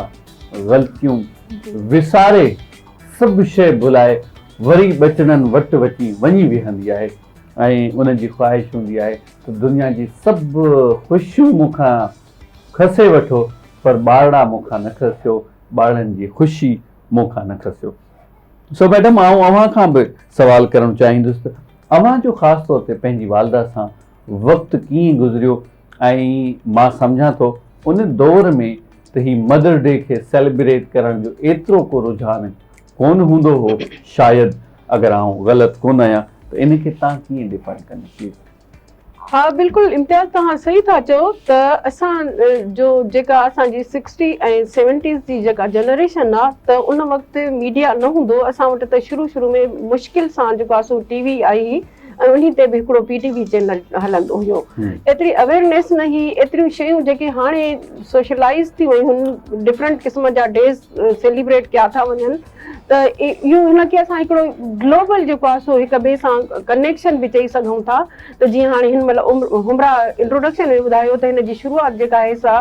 ग़लतियूं विसारे सभु शइ भुलाए वरी बचड़नि वटि वञी वेहंदी आहे ऐं उनजी ख़्वाहिश हूंदी आहे त दुनिया जी सभु ख़ुशियूं मूंखां खसे वठो, पर ॿारड़ा मूंखां न खसियो, ॿारनि जी ख़ुशी मूंखां न खसियो। सो मैडम आउं अव्हां खां बि सवाल करणु चाहींदुसि त अव्हां जो ख़ासि तौर ते पंहिंजी वालदा सां वक़्तु कीअं गुज़रियो ऐं मां सम्झां थो उन दौर में त ही मदर डे खे सेलिब्रेट करण जो एतिरो को रुझान कोन हूंदो हो शायदि, अगरि आउं ग़लति कोन आहियां त इनखे तव्हां कीअं डिफाइन कंदा प्लीज़। हा बिल्कुलु इम्तियाज़, तव्हां सही था चओ त असां जो जेका असांजी 60 ऐं 70s जी जेका जनरेशन आहे त उन वक़्तु मीडिया न हूंदो, असां वटि त शुरू में मुश्किल सां जेको आहे सो टीवी आई ऐं उन ते बि हिकिड़ो PTV चैनल हलंदो हुयो। एतिरी अवेयरनेस न हुई, एतिरियूं शयूं जेके हाणे सोशलाइज़ थी वियूं आहिनि, डिफरेंट क़िस्म जा डेज़ सेलिब्रेट कया था वञनि, त इहो हिनखे असां हिकिड़ो ग्लोबल जेको आहे सो हिक ॿिए सां कनेक्शन बि चई सघूं था। त जीअं हाणे हिन महिल हुमरा इंट्रोडक्शन में ॿुधायो त हिन जी शुरूआति जेका आहे सा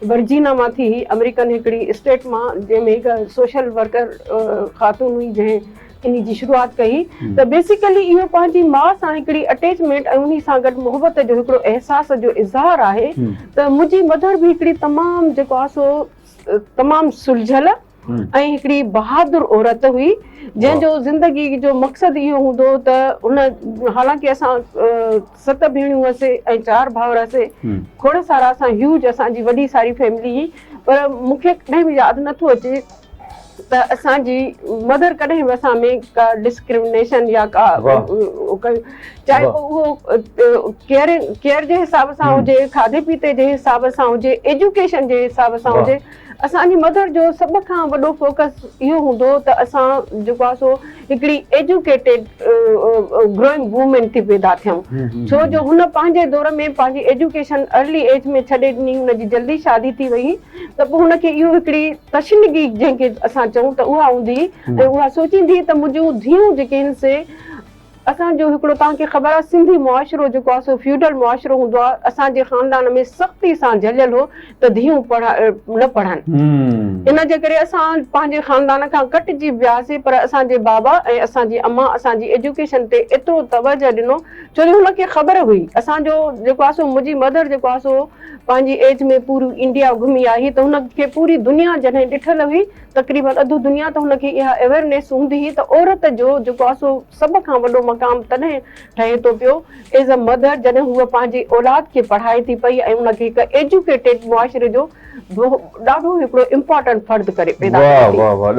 वर्जीना मां थी, अमेरिकन हिकिड़ी स्टेट मां, जंहिंमें हिकु सोशल वर्कर ख़ातून हुई जंहिं इन जी शुरूआति कई। त बेसिकली इहो पंहिंजी माउ सां हिकिड़ी अटैचमेंट ऐं उन सां गॾु मोहबत जो हिकिड़ो अहसास जो इज़हार आहे। त मुंहिंजी मदर बि हिकिड़ी तमामु जेको आहे सो तमामु सुलझल ऐं हिकिड़ी बहादुर औरत हुई, जंहिंजो ज़िंदगी जो मक़सदु इहो हूंदो त उन, हालांकि असां 7 भेणियूं हुआसीं ऐं 4 भाउर हुआसीं, खोड़ सारा असां ह्यूज असांजी वॾी सारी फैमिली हुई, पर मूंखे कॾहिं बि यादि नथो अचे त असांजी मदर कॾहिं बि असां में का डिस्क्रिमिनेशन या का चाहे उहो केयर जे हिसाब सां हुजे, खाधे पीते जे हिसाब सां हुजे, एजुकेशन जे हिसाब सां हुजे, असांजी मदर जो सभ खां वॾो फोकस इहो हूंदो त असां जेको आहे सो हिकिड़ी एजुकेटेड ग्रोइंग वूमेन थी पैदा थियूं छो जो हुन पंहिंजे दौर में पंहिंजी एजुकेशन अर्ली एज में छॾे ॾिनी हुनजी जल्दी शादी थी वई त पोइ हुनखे इहो हिकिड़ी तशनीगी जंहिंखे असां चऊं त उहा हूंदी ऐं उहा सोचींदी त मुंहिंजूं धीअरूं जेके आहिनि से असांजो हिकिड़ो तव्हांखे ख़बर आहे सिंधी मुआशिरो जेको आहे सो फ्यूडल मुआशिरो हूंदो आहे असांजे ख़ानदान में सख़्ती सां झलियल हो त धीअरूं न पढ़नि इन जे करे असां पंहिंजे ख़ानदान खां कटिजी वियासीं पर असांजे बाबा ऐं असांजी अम्मा असांजी एजुकेशन ते एतिरो तवजो ॾिनो छो जो हुनखे ख़बर हुई असांजो जेको आहे सो मुंहिंजी मदर जेको आहे सो पंहिंजी एज में पूरी इंडिया घुमी आई त हुनखे पूरी दुनिया जॾहिं ॾिठल हुई तक़रीबन अधु दुनिया त हुनखे इहा अवेयरनेस हूंदी हुई त औरत जो जेको आहे सो सभ खां वॾो मक़ाम तॾहिं ठहे थो पियो एज़ अ मदर जॾहिं हूअ पंहिंजी औलाद खे पढ़ाए थी पई ऐं हुनखे हिकु एजुकेटेड मुआशिरे जो ॾाढो हिकिड़ो इम्पोर्टेंट फर्द करे पैदा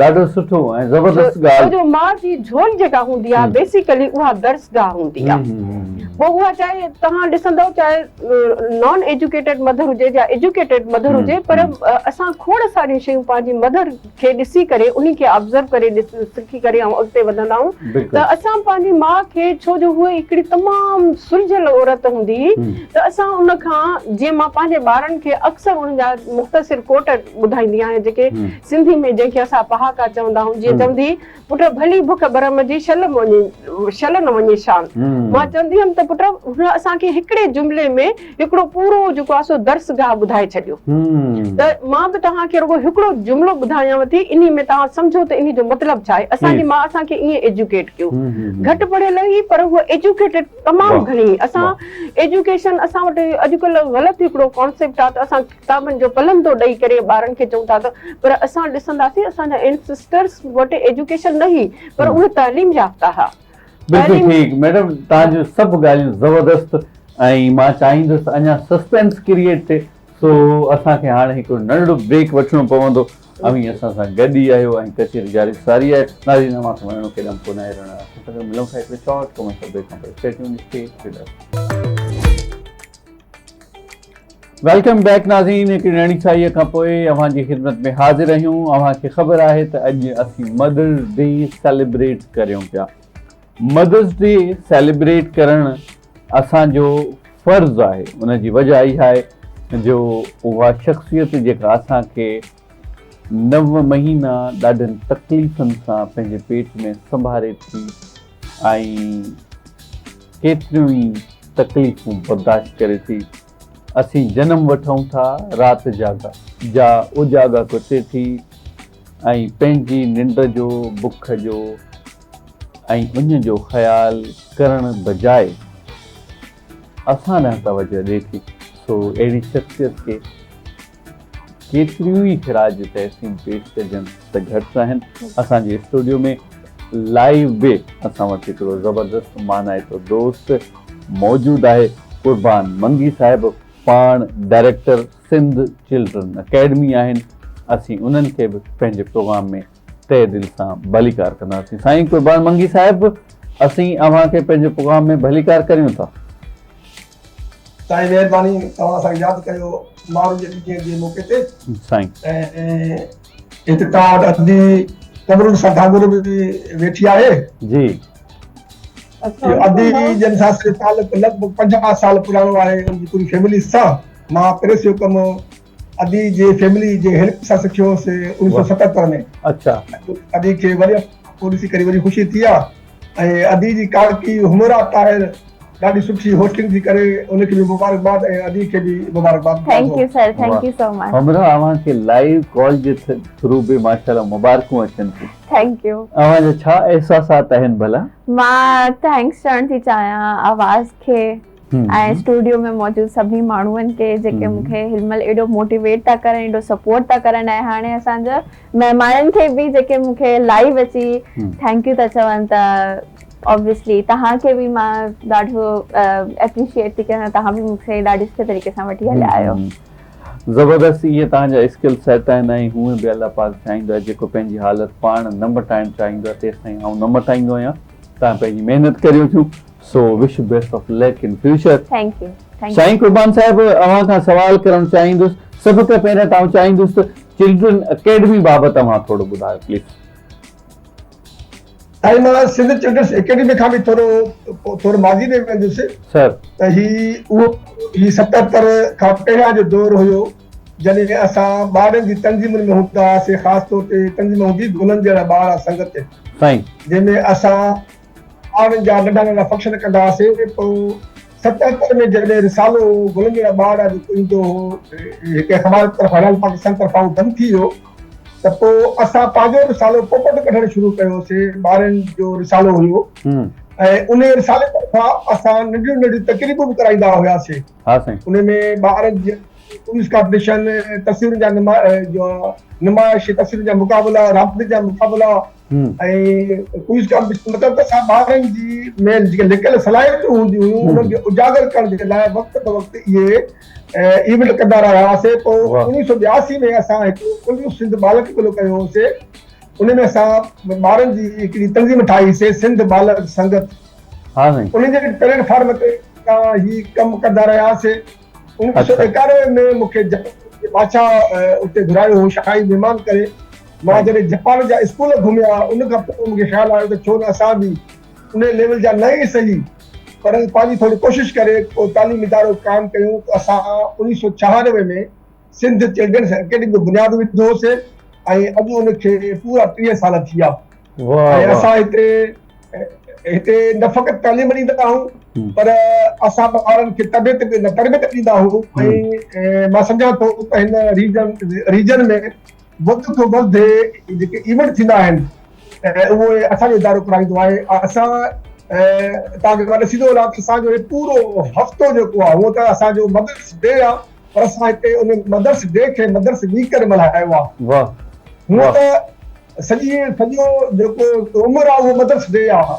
ॾाढो सुठो ऐं ज़बरदस्त ॻाल्हि जो माउ जी झोल जेका हूंदी आहे बेसिकली उहा दर्सगाह हूंदी आहे पोइ उहा चाहे तव्हां ॾिसंदव चाहे नॉन एजुकेटेड मदर हुजे या एजुकेटेड मदर हुजे पर असां खोड़ सारियूं शयूं पंहिंजी मदर खे ॾिसी करे उन्ही खे ऑब्ज़र्व करे सिखी करे ऐं अॻिते वधंदा आहियूं त असां पंहिंजी माउ खे छो जो उहा हिकिड़ी तमामु सुलझियल औरत हूंदी त असां उन खां जीअं मां पंहिंजे ॿारनि खे अक्सर उनजा मुख़्तसिर कोट ॿुधाईंदी आहियां जेके सिंधी में जंहिंखे असां पहाका चवंदा आहियूं जीअं चवंदी पुट भली बुख बरम जी शल न वञे शान मां चवंदी हुयमि त पुट हुन असांखे हिकिड़े जुमिले में हिकिड़ो पूरो जेको आहे सो दर्सगाह ॿुधाए छॾियो त मां बि तव्हांखे रुॻो हिकिड़ो जुमिलो ॿुधायांव थी इन में तव्हां सम्झो त इन जो मतिलबु छा आहे असांजी माउ असांखे ईअं एजुकेट कयो घटि पढ़ियल हुई पर उहा एजुकेटेड तमामु घणी असां एजुकेशन असां वटि अॼुकल्ह ग़लति हिकिड़ो कॉन्सेप्ट आहे त असां किताबनि जो पलंदो ॾेई करे ॿारनि खे चऊं था त पर असां ॾिसंदासीं असांजा एंसेस्टर्स वटि एजुकेशन न हुई पर उहे तालीम याफ़्ता हुआ बिल्कुलु ठीकु मैडम तव्हांजूं सभु ॻाल्हियूं ज़बरदस्त ऐं मां चाहींदुसि अञा सस्पेंस क्रिएट थिए सो असांखे हाणे हिकिड़ो नंढो ब्रेक वठिणो पवंदो अवी असां सां गॾु ई आयो ऐं कचेरी जारी सारी आहे नाज़रीन मां वञणो केॾां कोन आहे रहणो मिलूं था हिकिड़े शॉर्ट कमर्शियल ब्रेक खां पोइ stay tuned stay with us welcome back नाज़रीन हिकिड़ी नंढी साईअ खां पोइ अव्हांजी ख़िदमत में हाज़िर आहियूं अव्हांखे ख़बर आहे त अॼु असीं मदर्स डे सेलिब्रेट करियूं पिया मदर्स डे सेलिब्रेट करणु असांजो फ़र्ज़ु आहे उनजी वजह इहा आहे जो उहा शख़्सियत जेका असांखे 9 महीना ॾाढनि तकलीफ़ुनि सां पंहिंजे पेट में संभाले थी ऐं केतिरियूं ई तकलीफ़ूं बर्दाश्त करे थी असीं जनम वठूं था राति जा उजागा कुटे थी ऐं पंहिंजी निंड जो बुख जो ऐं उन जो ख़्यालु करण बजाए असां ॾांहुं तवजो ॾिए थी सो अहिड़ी शख़्सियत खे केतिरियूं ई ख़िराज तहसीन पेश कजनि त घटि आहिनि असांजे स्टूडियो में लाइव बि असां वटि हिकिड़ो ज़बरदस्त मानाइतो दोस्त मौजूदु आहे क़ुर्बान मंगी साहिबु पाण डायरेक्टर सिंध चिल्ड्रन अकेडमी आहिनि असीं उन्हनि खे बि पंहिंजे प्रोग्राम में तहे दिलि सां भलीकार कंदासीं साईं क़ुर्बान मंगी साहिबु असीं अव्हांखे पंहिंजे प्रोग्राम में भलीकार करियूं था साईं महिरबानी तव्हां असांखे यादि कयो माण्हुनि जे ॾींहं जे मौक़े ते साईं ऐं हिते तव्हां वटि अदी कमरुन सदागुर बि वेठी आहे जी अदी जन सां तालुक़ु लॻभॻि 50 साल पुराणो आहे उनजी पूरी फैमिली सां मां प्रेस जो कमु अदी जे फैमिली जे हेल्प सां सिखियोसि 1977 में अच्छा अदी खे वरी पॉलिसी करे वरी ख़ुशी थी आहे ऐं अदी जी कारकी हुमरा ताहिर ॾाढी सुठी होस्टिंग थी करे उनखे बि मुबारकबाद ऐं अदी खे बि मुबारकबाद thank U sir thank you so much हमरा अव्हांखे लाइव कॉल जे थ्रू बि माशाल्लाह मुबारकूं अचनि थियूं थैंक यू अव्हांजा छा एहसासात आहिनि भला मां थैंक्स चवण थी चाहियां आवाज़ खे ऐं स्टूडियो में मौजूदु सभिनी माण्हुनि खे जेके मूंखे हिनमहिल एॾो मोटिवेट था करनि एॾो सपोर्ट था करनि ऐं हाणे असांजा महिमाननि खे बि जेके मूंखे लाइव अची थैंक यू था चवनि त ऑब्वियसली तव्हांखे बि मां ॾाढो एप्रिशिएट थी कयां तव्हां बि मूंखे ॾाढी सुठे तरीक़े सां वठी हलिया आहियो ज़बरदस्त इहे तव्हांजा स्किल सेट आहिनि ऐं हूअं बि अलाह पाक चाहींदो आहे जेको पंहिंजी हालत पाण न मटाइणु चाहींदो आहे तेसि ताईं आउं न मटाईंदो आहियां तव्हां पंहिंजी महिनत करियो थियूं so wish best of luck in future thank U साईं क़ुर्बान साहिब अव्हां खां सवाल करणु चाहींदुसि सभ खां पहिरियों तव्हां चाहींदुसि चिल्ड्रन अकेडमी बाबति तव्हां थोरो ॿुधायो प्लीज़। ऐं मां सिंध चिल्ड्रन्स एकेडमी खां बि थोरो माज़ी में वेंदुसि सर त ही 77 खां पहिरियां जो दौर हुयो जॾहिं असां ॿारनि जी तंज़ीमुनि में हूंदा हुआसीं, ख़ासि तौर ते तंज़ीम हूंदी गुलनि जहिड़ा ॿार संगत साईं, जंहिंमें असां ॿारनि जा नंढा नंढा फंक्शन कंदा हुआसीं। पोइ 77 में जॾहिं रिसालो गुलनि जहिड़ा ॿार ईंदो हो, हिकु अख़बार तरफ़ हलाल पाकिस्तान तरफ़ां बंदि थी वियो, त पोइ असां पंहिंजो रिसालो पोपट कढणु शुरू कयोसीं। ॿारनि जो रिसालो हुयो ऐं उन रिसाले तरफ़ां असां नंढियूं नंढियूं तक़रीबूं बि कराईंदा हुआसीं। हा साईं, उन में ॿारनि जी क्विज़ कॉम्पिटिशन, तस्वीरुनि जा नुमाइश, तस्वीरुनि जा मुक़ाबला, रांदियुनि जा मुक़ाबला ऐं क्विज़ कॉम्पिटिशन, मतिलबु असां ॿारनि जी मेन जेके लिकियल सलाहियतूं हूंदियूं हुयूं उन्हनि खे उजागर करण जे लाइ वक़्त ब वक़्तु इहे इवेंट कंदा रहिया हुआसीं। पोइ 1982 में असां हिकु कुल्लू सिंध बालक किलो कयो होसीं। उन में असां ॿारनि जी हिकिड़ी तंज़ीम ठाहीसीं, सिंध बालक संगत। हा साईं, उन जे प्लेटफॉर्म ते ही कमु कंदा रहियासीं। 1991 में मूंखे बादशाह उते घुरायो हो शाही महिमान करे। मां जॾहिं जापान जा स्कूल घुमिया उन खां पोइ मूंखे ख़्यालु आयो त छो न असां बि उन लेवल जा न ई सही पर पंहिंजी थोरी कोशिशि करे को तालीमी इदारो क़ाइमु कयूं। त असां 1996 में सिंध चिल्ड्रन्स एकेडमी जो बुनियादु विधोसीं ऐं अॼु उनखे पूरा 30 साल थी विया। ऐं असां हिते न फ़क़ति तालीम ॾींदा आहियूं पर असां ॿारनि खे तरबियत ॾींदा आहियूं। ऐं मां सम्झां थो त हिन रीजन में वधि खां वधि जेके इवेंट थींदा आहिनि उहे असांजो इदारो कराईंदो आहे। असां तव्हांखे मां ॾिसी थो वञां त असांजो पूरो हफ़्तो जेको आहे उहो त असांजो मदर्स डे आहे, पर असां हिते उन मदर्स डे खे मदर्स वीक करे मल्हायो आहे। हूअं त सॼो जेको उमिरि आहे उहो मदर्स डे आहे,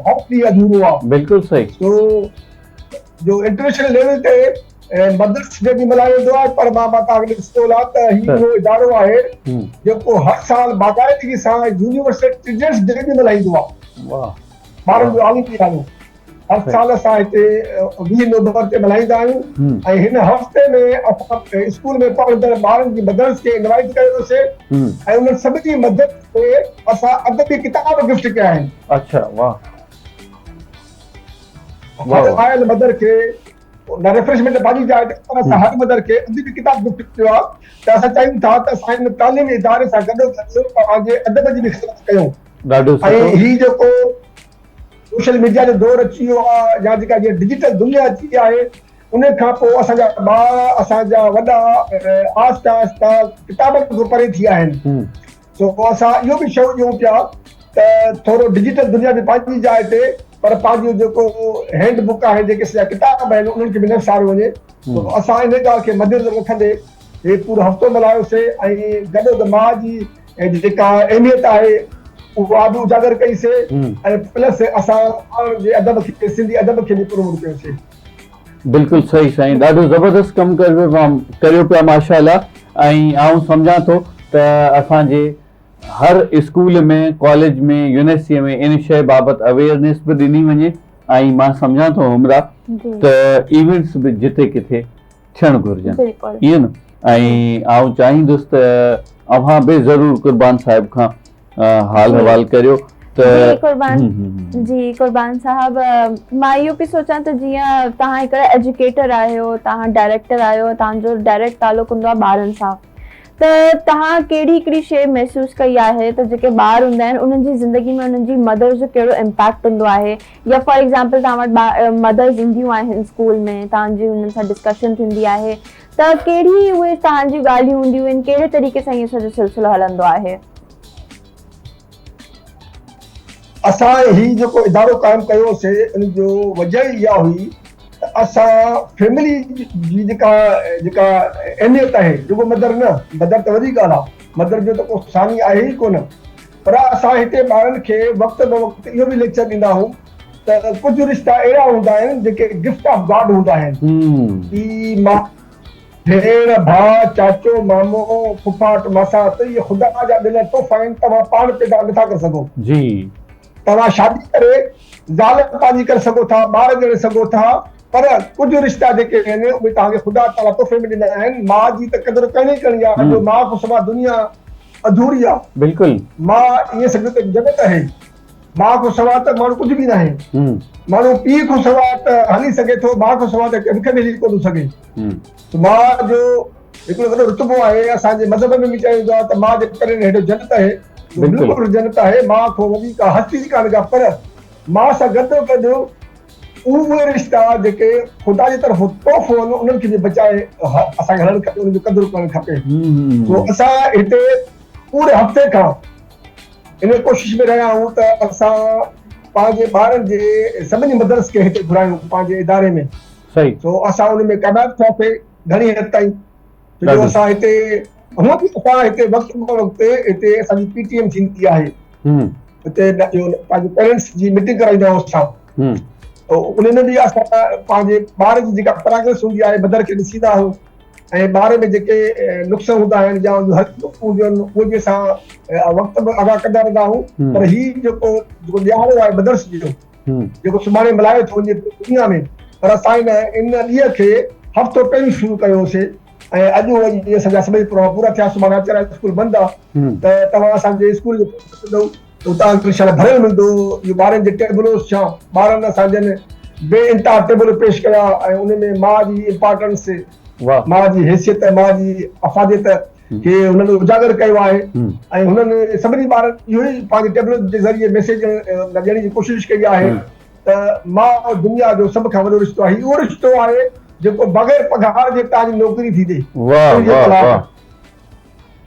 हर ॾींहुं अधूरो आहे। बिल्कुलु सही। जो इंटरनेशनल लेवल ते मदर्स डे बि मल्हायो वेंदो आहे, पर मां तव्हांखे ॾिसंदो वञां त हीउ इदारो आहे जेको हर साल बाक़ाइदगी सां यूनिवर्सल चिल्ड्रन्स डे बि मल्हाईंदो आहे। ॿारनि जो आलिमी ॾींहुं हर साल असां हिते 20 नवंबर ते मल्हाईंदा आहियूं। ऐं हिन हफ़्ते में असां स्कूल में पढ़ंदड़ ॿारनि जी मदर्स खे इनवाइट कयोसीं ऐं उन्हनि सभिनी मदर्स खे असां अदबी किताब गिफ्ट कया आहिनि। अच्छा, वाह। हर आयल मदर खे न रिफ्रेशमेंट पंहिंजी जाइ ते पर असां हर मदर खे अदबी किताब गिफ्ट कयो आहे। त असां चाहियूं था त असां हिन तालीमी इदारे सां गॾो गॾु पंहिंजे अदब जी बि ख़िदमत कयूं। ॾाढो ऐं हीउ जेको सोशल मीडिया जो दौर अची वियो आहे या जेका डिजिटल दुनिया अची वई आहे उन खां पोइ असांजा ॿार असांजा वॾा आहिस्ता आहिस्ता किताबनि खां परे थी विया आहिनि। सो असां इहो बि शौक़ु ॾियूं पिया त थोरो डिजिटल दुनिया बि पंहिंजी जाइ ते पर पंहिंजो जेको हैंड बुक आहे जेके सॼा किताब आहिनि उन्हनि खे बि न विसारियो वञे। असां इन ॻाल्हि खे मदनज़र रखंदे हे पूरो हफ़्तो मल्हायोसीं ऐं गॾो मां जी जेका अहमियत आहे उहा बि उजागर कईसीं ऐं प्लस असां जे अदब खे सिंधी अदब खे बि प्रमोट कयोसीं। बिल्कुलु सही साईं, ॾाढो ज़बरदस्त कमु करियो पिया माशाअल्लाह। ऐं आउं सम्झां थो त असांजे हर स्कूल में, कॉलेज में, यूनिवर्सिटीअ में इन शइ बाबति अवेयरनेस बि ॾिनी वञे। ऐं मां सम्झां थो हमरा त इवेंट्स बि जिते किथे थियणु घुरिजनि, ईअं न। ऐं आउं चाहींदुसि त अव्हां बि ज़रूरु कुर्बान साहिब खां हाल हवाल करियो। जी कुर्बान साहब, मां इहो पई सोचां त जीअं तव्हां हिकिड़ा एजुकेटर आहियो, तव्हां डायरेक्टर आहियो, तव्हांजो डायरेक्ट तालुक़ु हूंदो आहे ॿारनि सां, त तव्हां कहिड़ी हिकिड़ी शइ महसूसु कई आहे त जेके ॿार हूंदा आहिनि उन्हनि जी ज़िंदगी में उन्हनि जी मदर्स जो कहिड़ो इम्पैक्ट हूंदो आहे? या फॉर एग्ज़ाम्पल तव्हां वटि मदर्स ईंदियूं आहिनि स्कूल में, तव्हांजी उन्हनि सां डिस्कशन थींदी आहे, त कहिड़ी उहे तव्हांजी ॻाल्हियूं हूंदियूं आहिनि, कहिड़े तरीक़े सां इहो सॼो सिलसिलो हलंदो आहे? असां ही जेको इदारो क़ाइमु कयोसीं उन जो वजह इहा हुई त असां फैमिली जी जेका अहमियत आहे, जेको मदर त वॾी ॻाल्हि आहे, मदर जो त को सानी आहे ई कोन, पर असां हिते ॿारनि खे वक़्त ब वक़्तु इहो बि लेक्चर ॾींदा आहियूं त कुझु रिश्ता अहिड़ा हूंदा आहिनि जेके गिफ्ट ऑफ गॉड हूंदा आहिनि। की मां भेण, भाउ, चाचो, मामो, फुफाट, मासा, त इहे ख़ुदा जा ॾिनल तोहफ़ा आहिनि, तव्हां पाण पैदा नथा करे सघो। जी, तव्हां शादी करे ज़ाल पंहिंजी करे सघो था, ॿार ॼणे सघो था, पर कुझु रिश्ता जेके आहिनि उहे तव्हांखे ख़ुदा ताला तोहफ़े में ॾिना आहिनि। माउ जी त क़दुरु करणी करणी आहे, जो माउ खां सवाइ दुनिया अधूरी आहे। बिल्कुलु मां ईअं सम्झो त जगत आहे, माउ खां सवाइ त माण्हू कुझु बि न आहे। माण्हू पीउ खां सवाइ त हली सघे थो, माउ खां सवाइ त कंहिंखे बि हली कोन थो सघे। माउ जो हिकिड़ो वॾो रुतबो आहे, असांजे मज़हब में बि चयो वेंदो आहे त माउ जे करे हेॾो जन्नत आहे, बिल्कुलु जन्नत आहे। माउ खां वधीक हस्ती जी कान्हे का, पर माउ सां गॾो गॾु उहे रिश्ता जेके ख़ुदा जी तरफ़ तोहफ़ो आहिनि उन्हनि खे बि बचाए असांखे हलणु खपे, उन्हनि जो क़दुरु करणु खपे। असां हिते पूरे हफ़्ते खां इन कोशिश में रहिया आहियूं त असां पंहिंजे ॿारनि जे सभिनी मदरस खे हिते घुरायूं पंहिंजे इदारे में। सही। सो असां उन में कामयाबु थियासीं घणी हद ताईं, छो जो असां हिते हूअं बि असां हिते वक़्तु ब वक़्तु हिते असांजी PTM थींदी आहे, हिते पंहिंजे पेरेंट्स जी मीटिंग कराईंदा आहियूं असां। उन में बि असां पंहिंजे ॿार जी जेका प्रोग्रेस हूंदी आहे मदर खे ॾिसींदा आहियूं, ऐं ॿार में जेके नुक़्स हूंदा आहिनि या हूंदियूं आहिनि उहे बि असां वक़्तु बि अदा कंदा रहंदा आहियूं। पर हीउ जेको ॾियारो आहे मदर्स जो, जेको सुभाणे मल्हायो थो वञे दुनिया में, पर असां इन ॾींहं खे हफ़्तो पहिरियों शुरू कयोसीं ऐं अॼु वञी जीअं सॼा सभई पूरा थिया। सुभाणे अचर स्कूल बंदि आहे त तव्हां असांजे स्कूल जो उतां इंशाल्लाह भरियल मिलंदो। इहो ॿारनि जे टेबलोस छा ॿारनि असांजनि बेइंतिहा टेबल पेश कया ऐं उन में माउ जी इम्पोर्टेंस, माउ जी हैसियत, माउ जी अफ़ादियत खे हुननि उजागर कयो आहे। ऐं हुननि सभिनी ॿारनि इहो ई पंहिंजे टेबल जे ज़रिए मैसेज ॾियण जी कोशिशि कई आहे त माउ दुनिया जो सभ खां वॾो रिश्तो आहे। उहो रिश्तो आहे जेको बग़ैर पघार जे तव्हांजी नौकरी थी ॾे,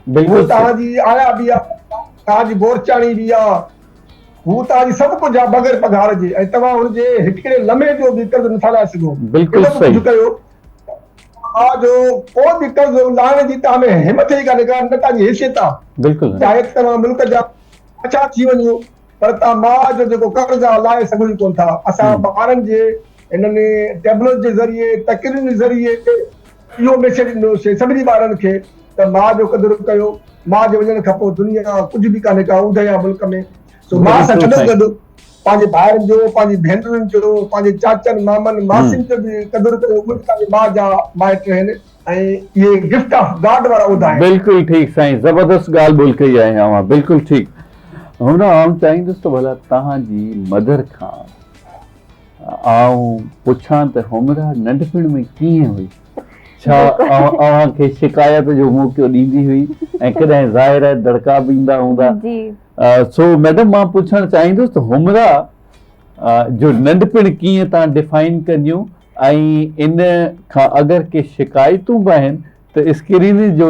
तव्हांजी आया बि आहे, तव्हांजी बोरचाणी बि आहे, हू तव्हांजी सभु कुझु आहे बग़ैर पघार जे, ऐं तव्हां हुनजे हिकिड़े लम्हे जो बि कर्ज़ नथा लाहे सघो। कुझु कयो जो को बि कर्ज़ लाहिण जी तव्हां में हिमत ई कान्हे का, न तव्हांजी हैसियत आहे। चाहे तव्हां मुल्क जा अच्छा थी वञो, पर तव्हां माउ जो जेको कर्ज़ आहे लाहे सघो ई कोन था। असां ॿारनि जे इन्हनि टेबलनि जे ज़रिए, तकरीरुनि जे ज़रिए इहो मैसेज ॾिनोसीं सभिनी ॿारनि खे त माउ जो क़दुरु कयो, माउ जे वञण खां पोइ दुनिया कुझु बि कान्हे का उंधे आहे मुल्क में। सो माउ सां गॾो गॾु पंहिंजे भाउरनि जो, पंहिंजी भेनरुनि जो, पंहिंजे चाचनि मामनि मासियुनि जो बि क़दुरु कयो। उहे तव्हांजी माउ जा माइट आहिनि ऐं इहे गिफ्ट ऑफ गॉड वारा उदा आहिनि। बिल्कुलु ठीकु साईं, ज़बरदस्त ॻाल्हि ॿोल कई आहे अवां, बिल्कुलु ठीकु। हुन आउं चाहींदुसि त भला तव्हांजी मदर खां आउं पुछां त हुमरा नंढपण में कीअं हुई? छा अव्हांखे शिकायत जो मौक़ो ॾींदी हुई ऐं कॾहिं ज़ाहिर दड़का बि ईंदा हूंदा? सो मैडम मां पुछणु चाहींदुसि त हुमरा जो नंढपण कीअं तव्हां डिफाइन कंदियूं, ऐं इन खां अगरि के शिकायतूं बि आहिनि त स्क्रीन जो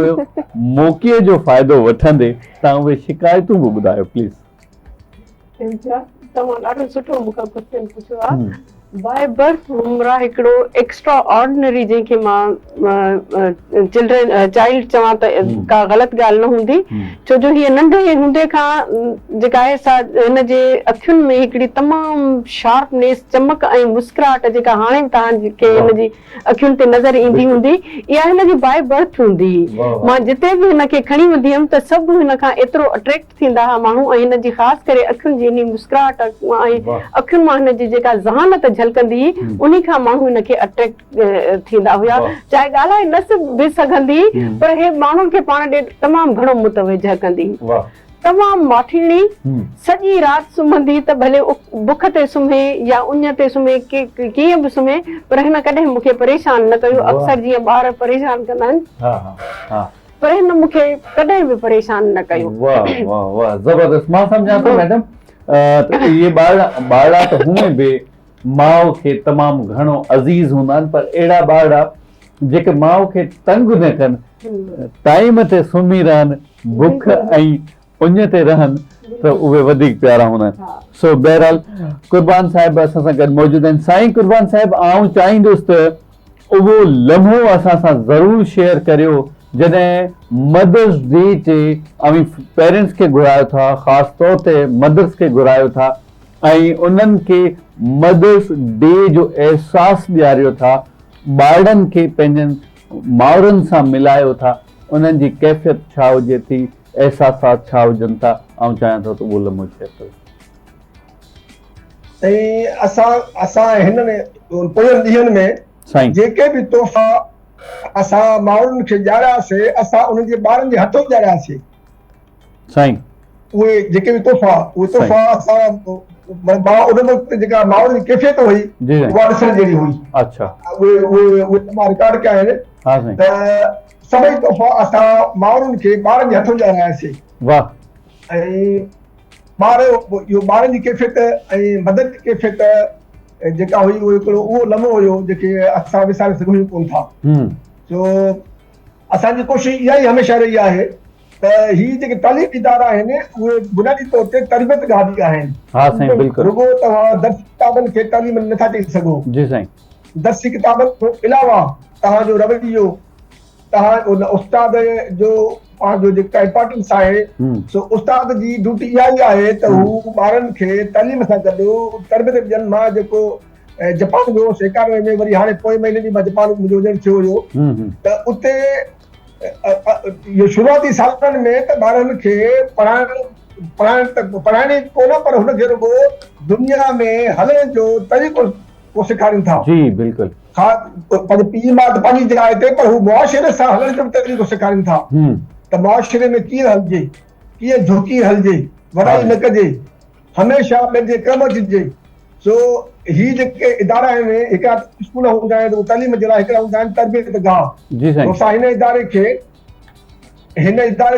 मौक़े जो फ़ाइदो वठंदे तव्हां उहे शिकायतूं बि ॿुधायो प्लीज़। तव्हां ॾाढो सुठो मूंखां क्वेश्चन पुछियो आहे। बाय बर्थ हुमरा हिकिड़ो एक्स्ट्रा ऑर्डिनरी, जंहिंखे मां चाइल्ड चवां त का ग़लति ॻाल्हि न हूंदी, छो जो हीअ नंढे हूंदे खां जेका आहे हिनजे अखियुनि में हिकिड़ी तमामु शार्पनेस, चमक ऐं मुस्कुराहट जेका हाणे तव्हांखे हिनजी अखियुनि ते नज़र ईंदी हूंदी, इहा हिनजी बाय बर्थ हूंदी। मां जिते बि हिनखे खणी वेंदी हुयमि त सभु हिन खां एतिरो अट्रैक्ट थींदा हुआ माण्हू, ऐं हिनजी ख़ासि करे अखियुनि जी हिन मुस्कुराहट ऐं अखियुनि मां हिनजी जेका ज़हानत झलकंदी, उन्ही खां माण्हू हिनखे अट्रैक्ट थींदा हुया। चाहे ॻाल्हाए न बि सघंदी, पर हे माण्हुनि खे पाण ॾे तमामु घणो मुतवजह कंदी। तमामु माठीणी, सॼी राति सुम्हंदी त भले बुख ते सुम्हे या उञ ते सुम्हे, कीअं बि सुम्हे, पर हिन कॾहिं मूंखे परेशान न कयो। अक्सर जीअं ॿार परेशान कंदा आहिनि, पर हिन मूंखे कॾहिं बि परेशान न कयो। वाह वाह वाह, ज़बरदस्त। मां सम्झां थो मैडम इहे ॿारड़ा त हूअं बि माउ खे तमामु घणो अज़ीज़ हूंदा आहिनि, पर अहिड़ा ॿारड़ा जेके माउ खे तंग न कनि, टाइम ते सुम्ही रहनि, बुख ऐं उञ ते रहनि, त उहे वधीक प्यारा हूंदा आहिनि। सो बहरहाल कुर्बान साहिब असां सां गॾु मौजूदु आहिनि। साईं कुर्बान साहिब, आउं चाहींदुसि त उहो लम्हो असां सां ज़रूरु शेयर करियो जॾहिं मदर्स डे ते ऐं पेरेंट्स खे घुरायो था, ख़ासि तौर ते मदर्स खे घुरायो था ऐं उन्हनि खे मदर्स डे जो अहसासु ॾियारियो था, ॿारनि खे पंहिंजनि माउरनि सां मिलायो था, उन्हनि जी कैफ़ियत छा हुजे थी, एहसासात छा हुजनि था, आउं चाहियां थो त उहो लम्हो शेयर कयो। ऐं असां हिननि पोयनि ॾींहंनि में साईं जेके बि तोहफ़ा असां माण्हुनि खे ॾियारियासीं असां उन्हनि जे ॿारनि जे हथों ॾियारियासीं। साईं उहे जेके बि तोहफ़ा असां उन वक़्तु जेका माण्हुनि जी कैफ़ियत हुई जी उहा ॾिसण जहिड़ी हुई। अच्छा उहे तमामु रिकॉर्ड कया आहिनि हा साईं त सभई तोहफ़ा असां माण्हुनि खे ॿारनि जे हथों ॾियारियासीं वाह ऐं ॿारनि जी कैफ़ियत ऐं मदद जी कैफ़ियत जेका हुई उहो लम्हो हुयो जेके असां विसारे सघूं कोन था। सो असांजी कोशिशि इहा ई हमेशह रही आहे त ही जेके तालीमी इदारा आहिनि उहे बुनियादी तौर ते तरबियत गाह आहिनि। हा साईं बिल्कुलु रुगो तव्हां दर्सी किताबनि खे तालीम नथा ॾेई सघो। जी साईं दर्सी किताबनि खां अलावा तव्हांजो रवैयो तव्हां उन उस्ताद जो पंहिंजो जेका इंपॉर्टेंस आहे सो उस्ताद जी ड्यूटी इहा ई आहे त हू ॿारनि खे तालीम सां गॾु तरबियत ॾियनि। मां जेको जापान वियो हुउसि 91 में वरी हाणे पोइ महीने ॾींहुं मां जापान मुंहिंजो वञणु थियो हुयो त उते इहो शुरूआती सालनि में त ॿारनि खे पढ़ाइण कोन पर हुनखे रुगो दुनिया में हलण जो तरीक़ो सेखारिनि था। जी बिल्कुलु पंहिंजे पीउ मां त पंहिंजी जाइ ते पर हू मुआशिरे सां हलण जो तरीक़ो सेखारिनि था त मुआशिरे में कीअं हलिजे कीअं झुकी हलिजे वॾाई न कजे हमेशह पंहिंजे कम अचिजे। सो ही जेके इदारा आहिनि हिकिड़ा स्कूल हूंदा आहिनि तालीम जे लाइ हिकिड़ा हूंदा आहिनि तरबियत गाह। असां हिन इदारे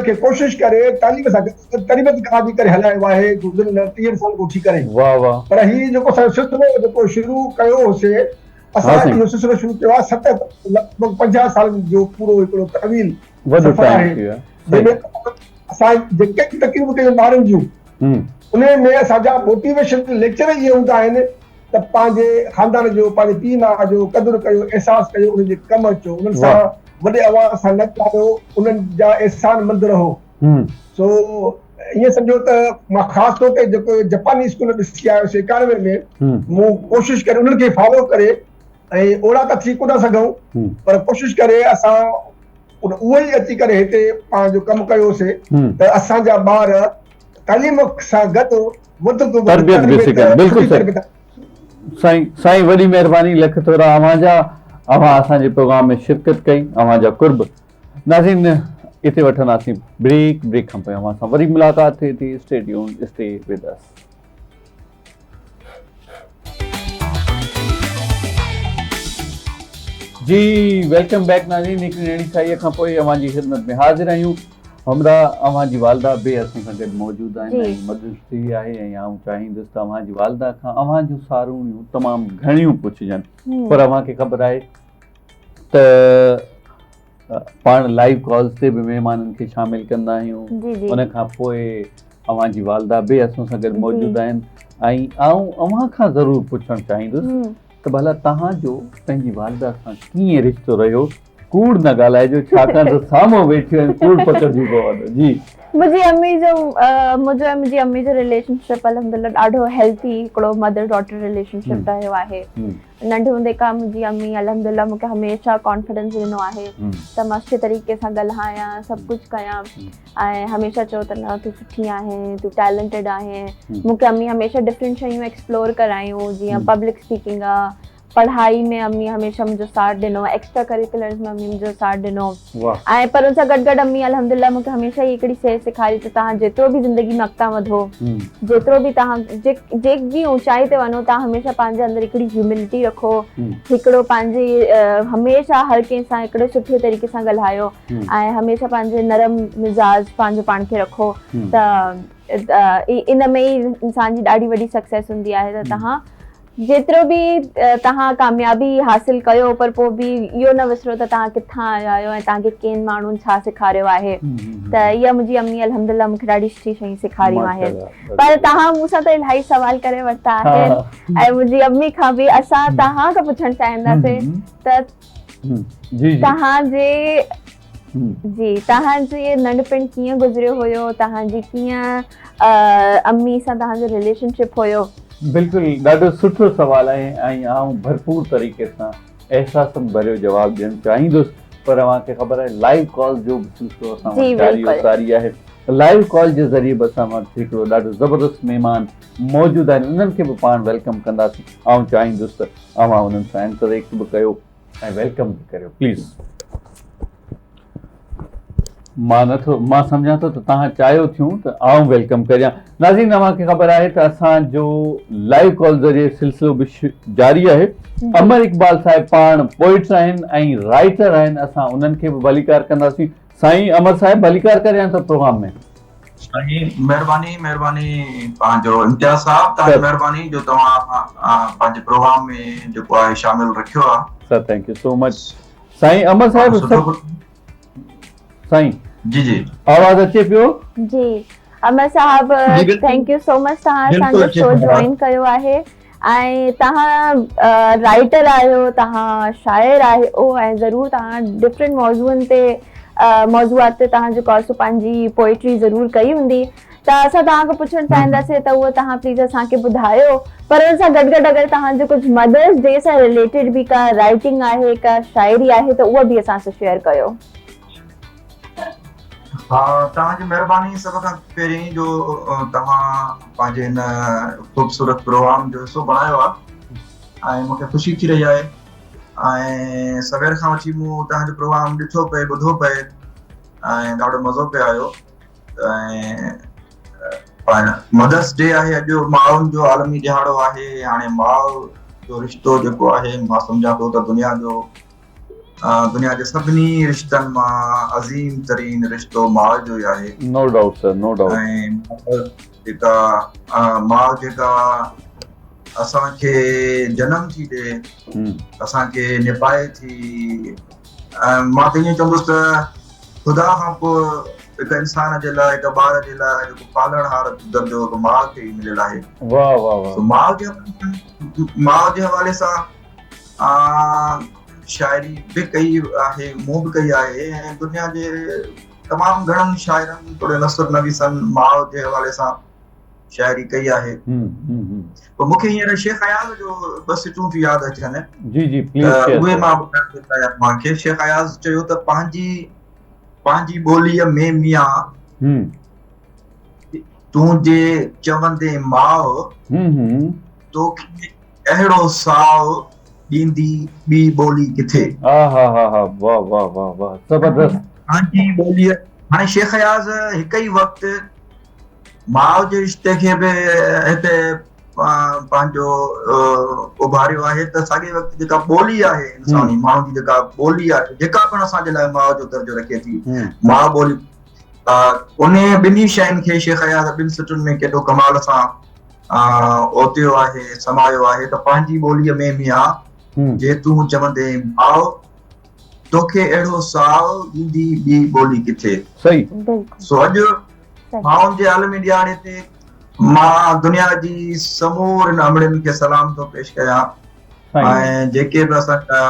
खे कोशिशि करे तालीम सां तरबियत गाह जी करे हलायो आहे 30 साल कोठी करे। पर ही जेको असांजो सिलसिलो जेको शुरू कयो होसीं असां इहो सिलसिलो शुरू कयो आहे 50 साल जो पूरो हिकिड़ो तवील सफ़र आहे जंहिंमें असां जेके तकलीफ़ कयूं ॿारनि जूं उन में असांजा मोटिवेशन लेक्चर इहे हूंदा आहिनि त पंहिंजे ख़ानदान जो पंहिंजे पीउ माउ जो क़दुरु कयो एहसासु कयो उन्हनि जे कमु अचो उन्हनि सां वॾे आवाज़ सां न ॻाल्हायो उन्हनि जा एहसान मंद रहो। सो ईअं सम्झो त मां ख़ासि तौर ते जेको जापानी स्कूल ॾिसी आयोसीं 91 में मूं कोशिशि करे उन्हनि खे फॉलो करे ऐं ओड़ा त थी कोन सघूं पर कोशिशि करे असां उहो ई अची करे हिते पंहिंजो कमु कयोसीं त असांजा ॿार तालीम सां गॾु साईं वॾी महिरबानी लख थोरा अवां असांजे प्रोग्राम में शिरकत कई अवांजा कुर्ब नाज़रीन इते वठंदासीं ब्रेक खां पोइ अवां सां वरी मुलाक़ात थिए थी। Stay tuned stay with us. Ji welcome back नाज़रीन हिकु नई साईअ खां पोइ अवां जी ख़िदमत में हाज़िर आहियूं। हमरा अवां जी वालदा बे असां सां गॾु मौजूदु आहिनि ऐं मदद थी आहे ऐं आउं चाहींदुसि त अवां जी वालदा खां अवां जूं सारूणियूं तमामु घणियूं पुछजनि पर अवां खे ख़बर आहे त पाण लाइव कॉल्स ते बि महिमाननि खे शामिल कंदा आहियूं। उन खां पोइ अवां जी वालदा बे असां सां गॾु मौजूदु आहिनि ऐं आउं अवां खां ज़रूरु पुछणु चाहींदुसि त भला तव्हांजो पंहिंजी वालदा सां कीअं रिश्तो रहियो। कूड़ न ॻाल्हाइजो छाकाणि त साम्हूं वेठियूं आहिनि कूड़ पकड़जी पवंदो। जी मुंहिंजी अम्मी जो रिलेशनशिप अल्हम्दुलिल्लाह ॾाढो हेल्थी हिकिड़ो मदर डॉटर रिलेशनशिप रहियो आहे। नंढे हूंदे खां मुंहिंजी अम्मी अल्हम्दुलिल्लाह मूंखे हमेशह कॉन्फिडेंस ॾिनो आहे त मां सुठे तरीक़े सां ॻाल्हायां सभु कुझु कयां ऐं हमेशह चयो त न तूं सुठी आहे तूं टैलेंटेड आहे। मूंखे अम्मी हमेशह डिफरेंट शयूं एक्सप्लोर करायूं जीअं पब्लिक स्पीकिंग आहे पढ़ाई में अम्मी हमेशह मुंहिंजो साथ ॾिनो एक्स्ट्रा करिकुलर्स में अम्मी मुंहिंजो साथ ॾिनो ऐं पर उन सां गॾु गॾु अम्मी अल्हम्दुलिल्लाह मूंखे हमेशह ही हिकिड़ी शइ सेखारी त तव्हां जेतिरो बि ज़िंदगी में अॻितां वधो जेतिरो बि तव्हां जेकी ऊचाई ते वञो तव्हां हमेशह पंहिंजे अंदरि हिकिड़ी ह्यूमिलिटी रखो हिकिड़ो पंहिंजे हमेशह हर कंहिं सां हिकिड़े सुठे तरीक़े सां ॻाल्हायो ऐं हमेशह पंहिंजे नरम मिज़ाज पंहिंजो पाण खे रखो त इन में ई इंसान जी ॾाढी वॾी सक्सेस हूंदी आहे त तव्हां जेतिरो बि तव्हां कामयाबी हासिल कयो पर पोइ बि इहो न विसरो त तव्हां किथां आया आहियो ऐं तव्हांखे किन माण्हुनि छा सेखारियो आहे। त इहा मुंहिंजी अम्मी अल्हम्दुलिल्लाह मूंखे ॾाढी सुठी शयूं सेखारियूं आहिनि। पर तव्हां मूंसां त इलाही सवाल करे वरिता आहिनि ऐं मुंहिंजी अम्मी खां बि असां तव्हां खां पुछणु चाहींदासीं त तव्हांजे नंढपण कीअं गुज़रियो हुयो तव्हांजी कीअं अम्मी सां तव्हांजो रिलेशनशिप हुयो। बिल्कुलु ॾाढो सुठो सुवाल आहे ऐं आउं भरपूर तरीक़े सां एहसास भरियो जवाबु ॾियणु चाहींदुसि पर अव्हांखे ख़बर आहे लाइव कॉल जो बि सिलसिलो असां जारी आहे लाइव कॉल जे ज़रिए बि असां वटि हिकिड़ो ॾाढो ज़बरदस्त महिमान मौजूदु आहिनि, उन्हनि खे बि पाण वेलकम कंदासीं। ऐं चाहींदुसि त अवां उन्हनि सां इंटरेक्ट बि कयो ऐं वेलकम बि करियो प्लीज़। मां सम्झां थो त तव्हां चाहियो थियूं त आऊं वेलकम करियां। नाज़रीन, तव्हांखे ख़बर आहे त असांजो लाइव कॉल ज़रिए सिलसिलो बि जारी आहे। अमर इकबाल साहिब पाण पोइट्स आहिनि ऐं राइटर आहिनि, असां उन्हनि खे बि भलीकार कंदासीं। साईं अमर साहिब, भलीकार करियां थो प्रोग्राम में। साईं महिरबानी पंहिंजो इम्तियाज़ साहब, तव्हांजी महिरबानी जो तव्हां पंहिंजे प्रोग्राम में जेको आहे शामिल रखियो आहे। Sir thank you so much. साईं अमर साहिब, साईं जी जी आवाज़ अचे पियो? जी अमर साहब, थैंक यू सो मच, तव्हां असांजो शो जॉइन कयो आहे। ऐं तव्हां राइटर आहियो, तव्हां शाइर आहियो ऐं ज़रूरु तव्हां डिफरेंट मौज़ूआत ते तव्हां जेको आहे पंहिंजी पोइट्री ज़रूरु कई हूंदी। त असां तव्हांखां पुछणु चाहींदासीं त उहो तव्हां प्लीज़ असांखे ॿुधायो। पर हुन सां गॾु गॾु अगरि तव्हांजो कुझु मदर्स डे सां रिलेटेड बि का राइटिंग आहे, का शाइरी आहे, त उहा बि असां सां शेयर कयो। हा, तव्हांजी महिरबानी। सभ खां पहिरीं जो तव्हां पंहिंजे हिन ख़ूबसूरत प्रोग्राम जो हिसो बणायो आहे ऐं मूंखे ख़ुशी थी रही आहे। ऐं सवेर खां वठी मूं तव्हांजो प्रोग्राम ॾिठो पए, ॿुधो पए ऐं ॾाढो मज़ो पियो आयो। ऐं मदर्स डे आहे अॼु, माउनि जो आलमी ॾिहाड़ो आहे। हाणे माउ जो रिश्तो जेको आहे, मां सम्झां थो त दुनिया जे सभिनी रिश्तनि मां अज़ीम तरीन रिश्तो माउ जो ई आहे। नो डाउट सर, नो डाउट। ऐं माउ जेका असांखे जनम थी ॾे, असांखे निभाए थी, मां त ईअं चवंदुसि त ख़ुदा खां पोइ हिकु इंसान जे लाइ, हिकु ॿार जे लाइ जेको पालणहार दर्जो हिकु माउ खे ई मिलियल आहे। वाह वाह वाह। माउ जे हवाले सां शाइरी बि कई आहे, मूं बि कई आहे ऐं दुनिया जे तमामु घणनि शाइरनि, थोरे नसर नवीसनि माउ जे हवाले सां शाइरी कई आहे। पर मूंखे हींअर शेख अयाज़ जो ॿ सिटूं थी यादि अचनि। जी जी प्लीज़। उहे मां ॿुधाइण थो चाहियां तव्हांखे। शेख अयाज़ चयो त पंहिंजी ॿोलीअ में मियां तूं जे चवंदे माउ तोखे अहिड़ो साओ ॾींदी ॿी ॿोली किथे। वाह वाह वाह वाह, ज़बरदस्त। पंहिंजी ॿोलीअ, हाणे शेख अयाज़ हिकु ई वक़्तु माउ जे रिश्ते खे बि हिते पंहिंजो उभारियो आहे, त साॻे वक़्तु जेका ॿोली आहे इंसानी, माण्हू जी जेका ॿोली आहे, जेका पिणु असांजे लाइ माउ जो दर्जो रखे थी, माउ ॿोली, उन ॿिन्ही शयुनि खे शेख अयाज़ ॿिनि सिटुनि में केॾो कमाल सां ओतियो आहे, समायो आहे। त पंहिंजी ॿोलीअ में मियां जे तूं चवंदे माउ तोखे अहिड़ो साओ ॾींदी ॿी ॿोली किथे। सही। सो अॼु माउनि जे आलमी ॾियारे ते मां दुनिया जी समूर अमड़ियुनि खे सलाम थो पेश कयां ऐं जेके बि असांजा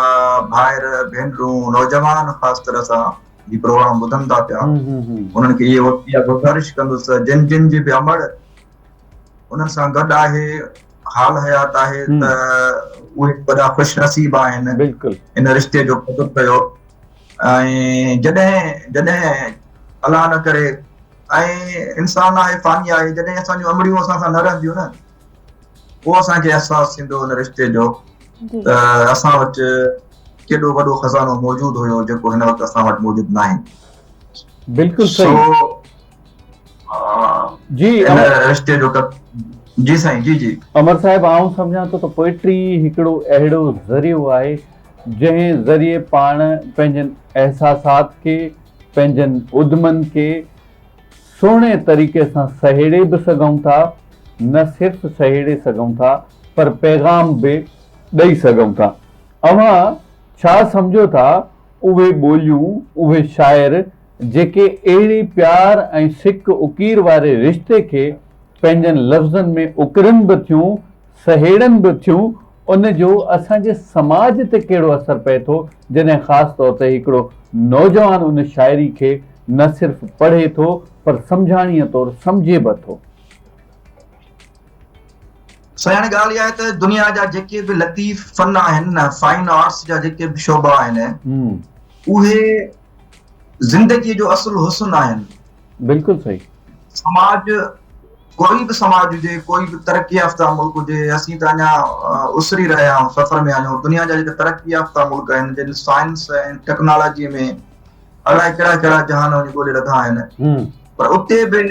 भाइर भेनरूं नौजवान ख़ासि तरह सां ही प्रोग्राम ॿुधनि था पिया, उन्हनि खे इहा गुज़ारिश कंदुसि जिन जी बि अमड़ उन्हनि सां गॾु आहे, हाल हयात आहे, त उहे वॾा ख़ुशनसीब आहिनि बिल्कुलु इन रिश्ते जो क़दुरु कयो। ऐं जॾहिं अलाह न करे, ऐं इंसान आहे, फ़ानी आहे, जॾहिं असांजूं अमड़ियूं असां सां न रहंदियूं न, पोइ असांखे अहसासु थींदो हुन रिश्ते जो त असां वटि केॾो वॾो खज़ानो मौजूदु हुयो जेको हिन वक़्तु असां वटि मौजूदु न आहे। बिल्कुलु सही। जी रिश्ते जो जी साईं। जी जी अमर साहिब, आऊं सम्झां थो त पोइट्री हिकिड़ो अहिड़ो ज़रियो आहे जंहिं ज़रिए पाण पंहिंजनि एहसासात खे, पंहिंजनि उद्मनि खे सुहिणे तरीक़े सां सहेड़े बि सघूं था, न सिर्फ़ु सहेड़े सघूं था पर पैगाम बि ॾेई सघूं था। अवां छा सम्झो था उहे ॿोलियूं, उहे शाइर जेके अहिड़ी प्यार ऐं सिक उकीर वारे रिश्ते खे पंहिंजनि लफ़्ज़नि में उकरनि बि थियूं, सहेड़नि बि थियूं, उन जो असांजे समाज ते कहिड़ो असरु पए थो जॾहिं ख़ासि तौर ते हिकिड़ो नौजवान उन शाइरी खे न सिर्फ़ु पढ़े थो पर सम्झाणीअ तौरु सम्झे बि थो। साईं, ॻाल्हि इहा आहे त दुनिया जा जेके बि लतीफ़ फन आहिनि न, फाइन आर्ट्स जा जेके बि शोबा आहिनि, उहे ज़िंदगीअ जो असुल हुस्न आहिनि। बिल्कुलु सही। समाज कोई बि समाज हुजे, कोई बि तरक़ी याफ़्ता मुल्क हुजे, असीं त अञा उसरी रहिया आहियूं, सफ़र में आहियूं। दुनिया जा जेके तरक़ी याफ़्ता मुल्क आहिनि, जिन साइंस ऐं टेक्नोलॉजी में अलाए कहिड़ा कहिड़ा जहान वञी ॻोल्हे रखा आहिनि, पर उते बि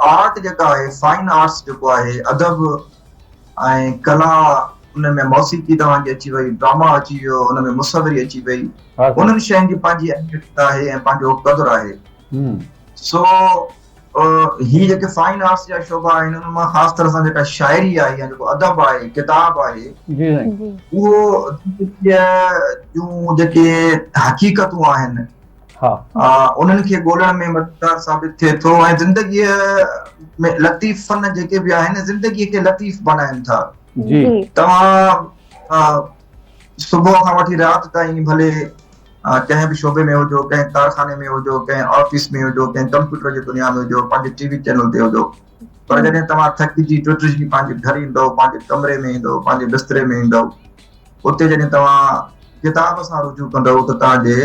आर्ट जेका आहे, फाइन आर्ट्स जेको आहे, अदब ऐं कला, उनमें मौसीक़ी तव्हांजी अची वई, ड्रामा अची वियो, उनमें मुसविरी अची वई, उन्हनि शयुनि जी पंहिंजी अहमियत आहे ऐं पंहिंजो क़दुरु आहे। सो ही जेके फाइन आर्ट्स जा शोभा आहिनि, उन मां ख़ासि तरह सां जेका शाइरी आहे या जेको अदब आहे, किताब आहे, उहो जूं जेके हक़ीक़तूं आहिनि, उन्हनि खे ॻोल्हण में मददगार साबित थिए थो ऐं ज़िंदगीअ में लतीफ़ फन जेके बि आहिनि, ज़िंदगीअ खे लतीफ़ बनाइनि था। तव्हां सुबुह खां वठी राति ताईं भले कंहिं बि शोबे में हुजो, कंहिं कारखाने में हुजो, कंहिं ऑफिस में हुजो, कंहिं कंप्यूटर जी दुनिया में हुजो, पंहिंजे टीवी चैनल ते हुजो, पर जॾहिं तव्हां थकिजी टुटिजी पंहिंजे घर ईंदव, पंहिंजे कमरे में ईंदव, पंहिंजे बिस्तरे में ईंदव, उते जॾहिं तव्हां किताब सां रुजू कंदव त तव्हांजे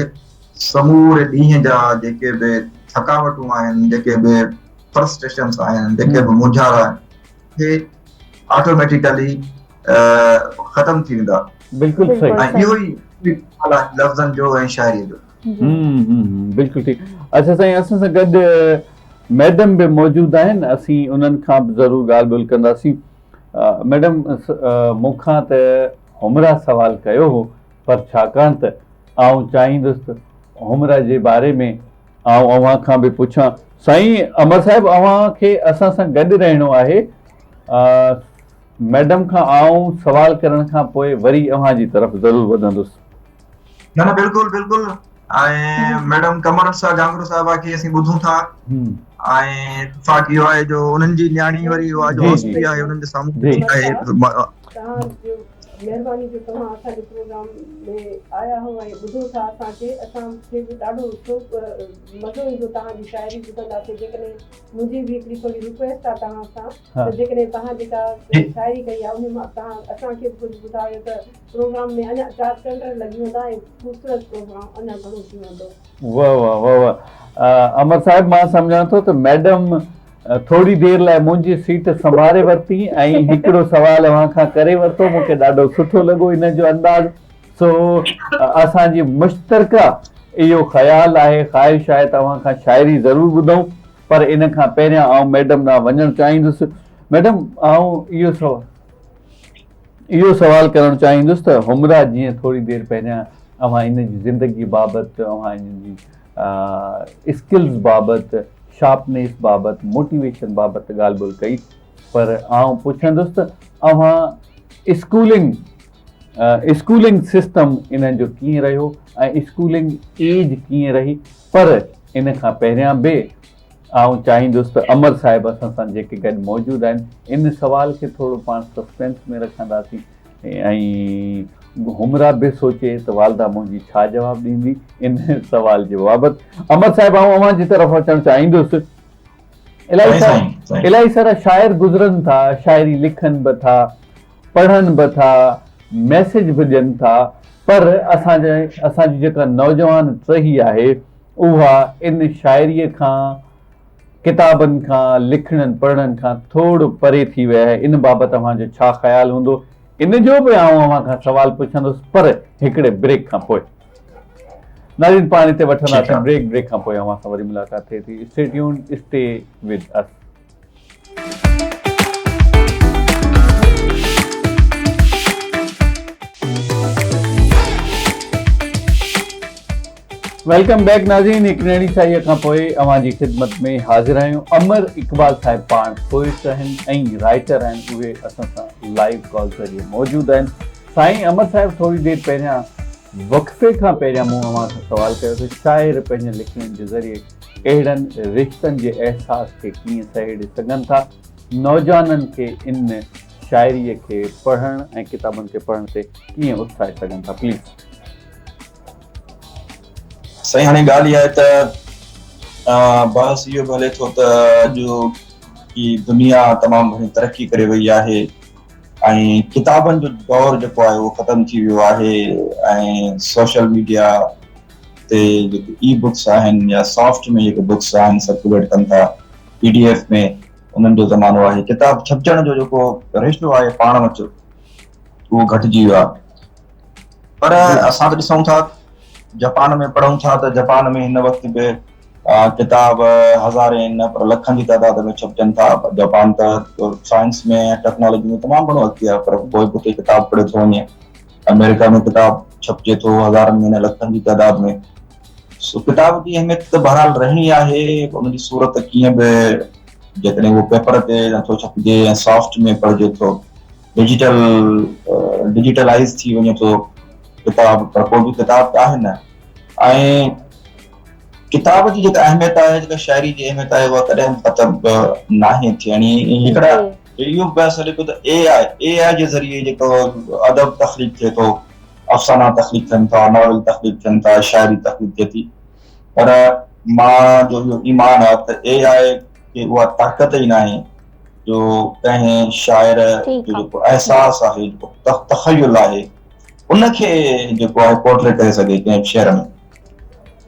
समूरे ॾींहं जा जेके बि थकावटूं आहिनि, जेके बि फ्रस्ट्रेशंस आहिनि, जेके बि मुंझार आहिनि, हे ऑटोमेटिकली ख़तम थी वेंदा। बिल्कुलु सही। ऐं इहो ई लफ़्ज़नि जो ऐं शाइरी जो। बिल्कुलु ठीकु। अच्छा साईं, असां सां गॾु मैडम बि मौजूदु आहिनि, असीं उन्हनि खां बि ज़रूरु ॻाल्हि ॿोल कंदासीं। मैडम, मूंखां त हुमरा सवाल कयो हो, पर छाकाणि त आउं चाहींदुसि त हुमरा जे बारे में आउं अव्हां खां बि पुछां। साईं अमर साहिब, अव्हां खे असां सां गॾु रहणो आहे। मैडम खां आउं सवाल करण खां पोइ वरी अव्हां जी तरफ़ ज़रूरु वधंदुसि। न बिल्कुलु बिल्कुलु। ऐं मैडम कमर सां जांगरू साहिबा खे असीं ॿुधूं था, ऐं इत्तेफ़ाक़ इहो आहे जो उन्हनि जी न्याणी वरी उहा जो हॉस्पी आहे, उन्हनि जे साम्हूं आहे। महिरबानी जो तव्हां असांजे प्रोग्राम में आया हो ऐं ॿुधो था असांखे। असांखे बि ॾाढो मज़ो ईंदो तव्हांजी शाइरी ॿुधंदासीं। जेकॾहिं मुंहिंजी बि हिकिड़ी थोरी रिक्वेस्ट आहे तव्हां सां, त जेकॾहिं तव्हां जेका शाइरी कई आहे उन मां तव्हां असांखे बि कुझु ॿुधायो त प्रोग्राम में अञा 4 चंड लॻी वेंदा ऐं ख़ूबसूरत प्रोग्राम अञा घणो थी वेंदो। वाह वाह वाह वाह। अमर साहिब, मां सम्झां थो त मैडम थोड़ी देर लाइ मुंहिंजी सीट संभाले वरिती ऐं हिकिड़ो सवाल अव्हां खां करे वरितो। मूंखे ॾाढो सुठो लॻो इन जो अंदाज़। सो असांजी मुश्तरका इहो ख़्यालु आहे, ख़्वाहिश आहे तव्हां खां शाइरी ज़रूरु ॿुधूं, पर इन खां पहिरियां आउं मैडम ॾांहुं वञणु चाहींदुसि। मैडम, आउं इहो सवाल करणु चाहींदुसि त हुमरा जीअं थोरी देरि पहिरियां अव्हां इन जी ज़िंदगी बाबति, अव्हां इन जी स्किल्स बाबति, शार्पनेस बाबति, मोटिवेशन बाबति ॻाल्हि ॿोल कई, पर आउं पुछंदुसि त अव्हां स्कूलिंग सिस्टम इन्हनि जो कीअं रहियो ऐं स्कूलिंग एज कीअं रही। पर इन खां पहिरियां बि आउं चाहींदुसि त अमर साहिब असां सां जेके गॾु मौजूदु आहिनि, इन सवाल खे थोरो पाण सस्पेंस में रखंदासीं ऐं हुमरा बि सोचे त वालदा मुंहिंजी छा जवाबु ॾींदी इन सवाल जे बाबति। अमर साहिब, आउं अव्हां जी तरफ़ अचणु चाहींदुसि। इलाही सारा शाइर गुज़रनि था, शाइरी लिखनि बि था, पढ़नि बि था, मैसेज बि ॾियनि था, पर असांजी जेका नौजवान टही आहे उहा इन शाइरीअ खां, किताबनि खां, लिखणनि पढ़णनि खां थोरो परे थी विया आहे। इन बाबति अव्हांजो छा ख़्यालु हूंदो? इन जो बि आउं अव्हां खां सवाल पुछंदुसि, पर हिकिड़े ब्रेक खां पोइ। नाज़रीन, पाण हिते वठंदासीं ब्रेक खां पोइ अव्हां सां वरी मुलाक़ात थिए थी। Stay tuned, stay with us. Welcome back नाज़रीन। हिकु नई साईअ खां पोइ अव्हां जी ख़िदमत में हाज़िर आहियूं। अमर इक़बाल साहिब पाण पोइट आहिनि ऐं राइटर आहिनि, उहे असां सां लाइव कॉल ज़रिए मौजूदु आहिनि। साईं अमर साहिब, थोरी देरि पहिरियां वक़्फ़े खां पहिरियां मूं अव्हां खां सवाल कयो त शाइर पंहिंजे लिखण जे ज़रिए अहिड़नि रिश्तनि जे अहसास खे कीअं सहेड़े सघनि था, नौजवाननि खे इन शाइरीअ खे पढ़णु ऐं किताबनि खे पढ़ण ते कीअं उत्साहे सघनि था? प्लीज़। साईं, हाणे ॻाल्हि इहा आहे त बहस इहो हले थो त अॼु की दुनिया तमामु घणी तरक़ी करे वई आहे ऐं किताबनि जो दौर जेको आहे उहो ख़तमु थी वियो आहे ऐं सोशल मीडिया ते जेके ई बुक्स आहिनि या सॉफ्ट में जेके बुक्स आहिनि सर्कुलेट कनि था PDF में, उन्हनि जो ज़मानो आहे। किताब छपजण जो जेको रिश्तो आहे पाण वटि उहो घटिजी वियो आहे। पर असां त ॾिसूं था जापान में पढ़ूं था त जापान में हिन वक़्तु बि किताब हज़ारे न पर लखनि जी तादाद में छपजनि था। जापान त साइंस में टेक्नोलॉजी में तमामु घणो अॻिते आहे, पर पोइ हुते किताब पढ़े थो वञे। अमेरिका में किताब छपजे थो हज़ारनि में न लखनि जी तादाद में। सो किताब जी अहमियत त बहरहाल रहणी आहे। उनजी सूरत कीअं बि जेकॾहिं उहो पेपर ते नथो छपजे ऐं सॉफ्ट में पढ़जे थो, डिजिटलाइज़ थी वञे थो किताब, पर पोइ बि किताब त आहे न। ऐं किताब जी जेका अहमियत आहे, जेका शाइरी जी अहमियत आहे, उहा कॾहिं ख़तम नाहे थियणी। हिकिड़ा इहो बहस हले पियो त AI जे ज़रिए जेको अदब तख़लीक़ थिए थो, अफ़साना तख़लीक़ थियनि था, नॉवल तख़लीक़ थियनि था, शाइरी तख़लीक़ थिए थी। पर मां जो इहो ईमान आहे त AI खे उहा ताक़त ई नाहे जो कंहिं शाइर जो जेको अहसास आहे, जेको तख़युल आहे, उनखे जेको आहे पोर्ट्रे करे सघे कंहिं शेर में।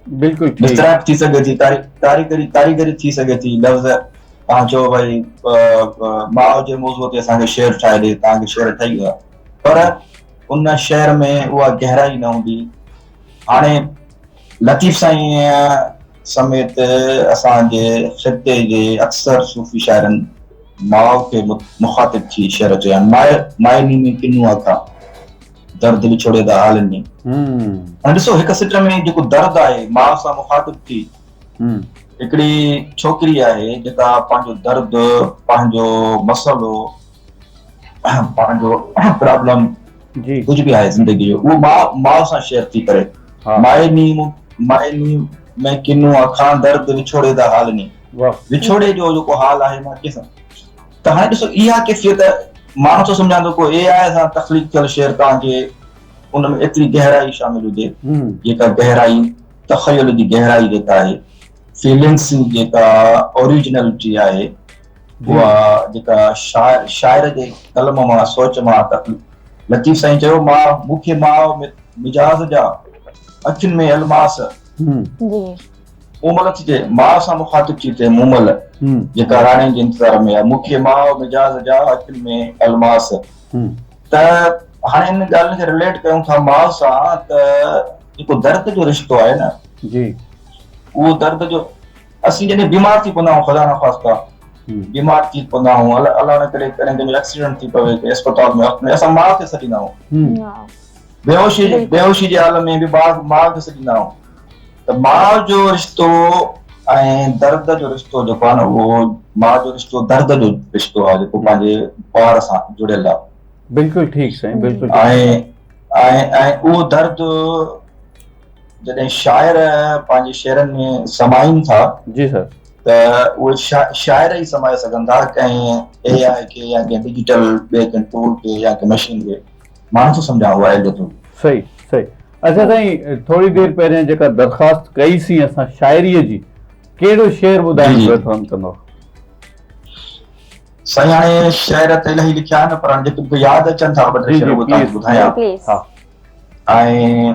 बिल्कुलु इस्तराब थी सघे थी, कारीगरी थी सघे थी। लफ़्ज़ तव्हां चओ भई माउ जे मौज़ूअ ते असांखे शेर ठाहे ॾे, तव्हांखे शेर ठही वियो आहे, पर उन शेर में उहा गहराई न हूंदी। हाणे लतीफ़ साईं समेत असांजे ख़िते जे अक्सर सूफ़ी शाइरनि माउ खे मुख़ातिब थी शेर चया आहिनि। माइनी में किन्नू अखा दर्द विछोड़े दा हालनि में। हाणे ॾिसो हिक सिट में जेको दर्द आहे माउ सां मुख़ातिब थी, हिकिड़ी छोकिरी आहे जेका पंहिंजो दर्द, पंहिंजो मसइलो, पंहिंजो प्रॉब्लम कुझु बि आहे ज़िंदगी जो, उहो माउ सां शेयर थी करे। माइनी में किन्नू अखां दर्द विछोड़े दा हालनि, विछोड़े जो जेको हाल आहे मां कंहिंसां। त हाणे ॾिसो इहा कैफ़ियत माण्हू थो सम्झां थो को AI सां तख़लीक़ थियल शेर तव्हांखे उनमें एतिरी गहराई शामिल हुजे, जेका गहराई तख़युल जी गहराई जेका आहे, फीलिंग्स जेका ओरिजिनलिटी आहे, उहा जेका शाइर जे कलम मां सोच मां लतीफ़ साईं चयो मूंखे माउ मिजाज़ जा अखियुनि में अलमास मूमल थी थिए, माउ सां मुख़ातिब थी थिए मूमल जेका राणी जे इंतज़ार में आहे, मूंखे माउ मिजाज़ जा अखियुनि में अलमास। त हाणे इन ॻाल्हि खे रिलेट कयूं था माउ सां, त जेको दर्द जो रिश्तो आहे न, उहो दर्द जो असीं जॾहिं बीमार थी पवंदा आहियूं, ख़ुदा न ख़ास्ता बीमार थी पवंदा आहियूं, अलाह न करे कॾहिं कंहिंजो एक्सीडेंट थी पवे अस्पताल में, असां माउ खे सॾींदा आहियूं। बेहोशी जे हाल में बि माउ खे सॾींदा आहियूं। त माउ जो रिश्तो ऐं दर्द जो रिश्तो जेको आहे न, उहो माउ जो रिश्तो दर्द जो रिश्तो आहे जेको पंहिंजे ॿार सां जुड़ियल आहे। बिल्कुलु ठीकु साईं, बिल्कुलु। ऐं उहो दर्द जॾहिं शाइर पंहिंजे शेरनि में समाइनि था, जी सर, त उहे शाइर ई समाए सघनि था, कंहिं AI खे या कंहिं डिजिटल ॿिए कंहिं टूल खे या कंहिं मशीन खे। माण्हू थो सम्झां उहा आहे थो। सही सही। अच्छा साईं, थोरी देरि पहिरियों जेका दरख़्वास्त कईसीं असां शाइरीअ जी, कहिड़ो शेर ॿुधाइणु पसंदि कंदो? साईं हाणे शेर त इलाही लिखिया आहिनि, पर जेके मूंखे यादि अचनि था ॿ टे शेर उहे तव्हांखे ॿुधायां। ऐं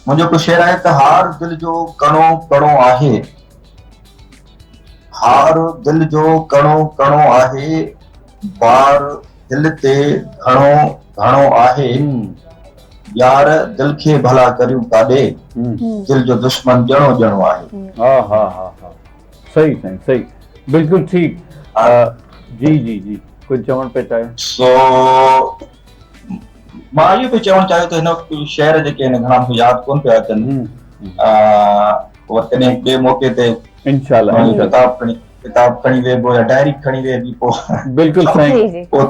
मुंहिंजो को शेर आहे त हार दिलि जो कणो कणो आहे, हार दिलि जो कणो कणो आहे, बार दिलि ते घणो घणो आहे, यार दिलि खे भला करियूं काॾे, दिलि जो दुश्मन ॼणो ॼणो आहे। हा हा हा हा, सही साईं, सही, बिल्कुलु ठीकु। जी जी जी, कुझु चवणु पिया चाहियो? सो मां इहो पियो चवणु चाहियो त हिन वक़्तु शेर जेके आहिनि घणा मूंखे यादि कोन पिया अचनि, कॾहिं ॿिए मौक़े ते इंशाअल्लाह किताब खणी वेबो या डायरी खणी वेबी पोइ बिल्कुलु साईं, पोइ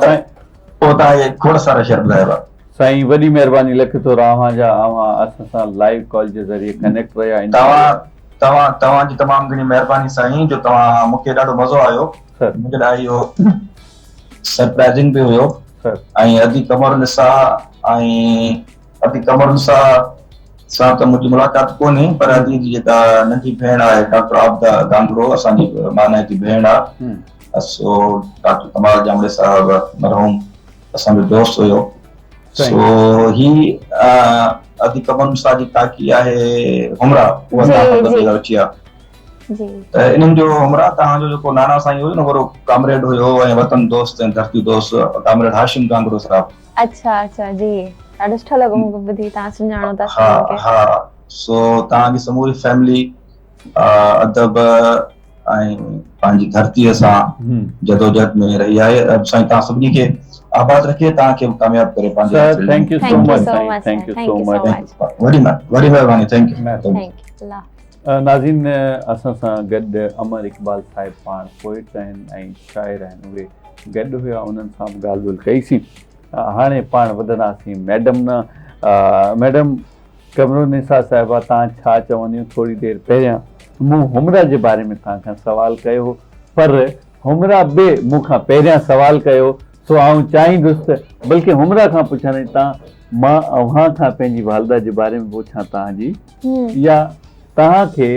तव्हांखे खोड़ सारा शेर ॿुधाइबा। साईं वॾी महिरबानी लिख थो रहां जा, असां सां लाइव कॉल जे ज़रिए कनेक्ट रहिया। तव्हांजी तमामु घणी महिरबानी साईं, जो तव्हां मूंखे ॾाढो मज़ो आयो, मुंहिंजे लाइ इहो सरप्राइज़िंग बि हुयो। ऐं अदी कमर निसा सां त मुंहिंजी मुलाक़ात कोन्हे, पर अदी जी जेका नंढी भेण आहे डॉक्टर आबदा गांगरो, असांजी माना जी भेण आहे, सो डॉक्टर कमाल जामड़े साहब मरहूम असांजो दोस्त हुयो। सो ही अदी कमन सा जी ताकी आहे हमरा उहा जी, तव्हां जी। ॿुधायो अची आहे जी त इन्हनि जो हमरा तव्हांजो जेको नाना साईं हुयो न वरो कामरेड हुयो ऐं वतन दोस्त ऐं धरती दोस्त कामरेड हाशिम कांगरो साहब अच्छा अच्छा जी ॾाढो सुठो लॻो मूंखे ॿुधी तव्हां सुञाणो था हा साईं खे हा सो तव्हांजी समूरी फैमिली अदब ऐं पंहिंजी धरतीअ सां जदोजहद में रही आहे साईं तव्हां सभिनी खे आबाद रखे तव्हांखे कामयाब करे पंहिंजे sir thank U Thank so you much so साईं much, thank sir. U Thank so you so much much. वरी महिरबानी थैंक यू थैंक यू अल्लाह नाज़रीन असां सां गॾु अमर इक़बाल साहिब पाण पोइट आहिनि ऐं शाइर आहिनि उहे गॾु हुआ उन्हनि सां बि ॻाल्हि ॿोल्हि कईसीं हाणे पाण वधंदासीं मैडम न मैडम कमरुनिसा साहिबा तव्हां छा चवंदियूं थोरी देरि पहिरियां मूं हुमरा जे बारे में तव्हां खां सवाल कयो हो पर हुमरा बि मूंखां पहिरियां सवाल कयो सो आउं चाहींदुसि त बल्कि हुमरा खां पुछां तव्हां मां अव्हां खां पंहिंजी वालदा जे बारे में पुछां तव्हांजी या तव्हांखे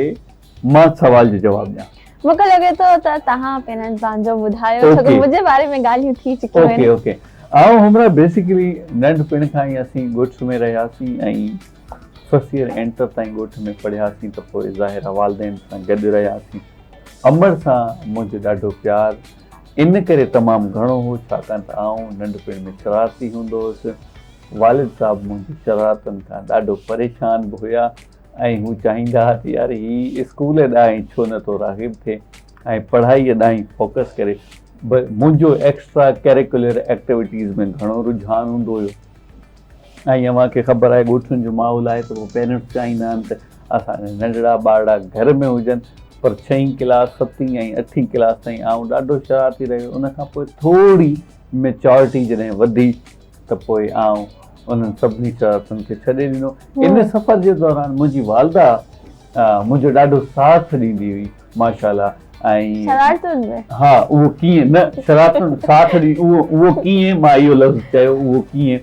मां सवाल जो जवाबु ॾियां मूंखे लॻे थो त तव्हां पहिरियों पंहिंजो ॿुधायो छो Okay. कि मुंहिंजे बारे में ॻाल्हियूं थी चुकियूं ओके आहिनि ओके आउं हमरा बेसिकली नंढपिण खां ई असीं ॻोठ में रहियासीं ऐं फर्स्ट ईयर एंटर ताईं ॻोठ में पढ़ियासीं त पोइ ज़ाहिर वालदेन सां गॾु रहियासीं अमर सां मुंहिंजो ॾाढो प्यारु इन करे तमामु घणो हो छाकाणि त आउं नंढपिण में शरारती हूंदो हुउसि वालिद साहिबु मुंहिंजी शरारतुनि खां ॾाढो परेशान बि हुया ऐं हू चाहींदा हुआ त यार ही स्कूल ॾांहुं छो नथो राग़िब थिए ऐं पढ़ाईअ ॾांहुं फोकस करे मुंहिंजो एक्स्ट्रा करिकुलर एक्टिविटीज़ में घणो रुझान हूंदो हुयो ऐं अव्हांखे ख़बर आहे ॻोठुनि जो माहौल आहे त पोइ पेरेंट्स चाहींदा आहिनि त असांजा नंढड़ा ॿारड़ा घर में हुजनि पर 6हीं क्लास 7हीं ऐं 8हीं क्लास ताईं आउं ॾाढो शरारती रहियो उन खां पोइ थोरी मेच्योरिटी जॾहिं वधी त पोइ आउं उन्हनि सभिनी शरारतुनि खे छॾे ॾिनो इन सफ़र जे दौरान मुंहिंजी वालदा मुंहिंजो ॾाढो साथ ॾींदी हुई माशाल्लाह ऐं शरारतुनि में हा उहो कीअं न शरारतुनि साथ ॾी उहो कीअं मां इहो लफ़्ज़ चयो उहो कीअं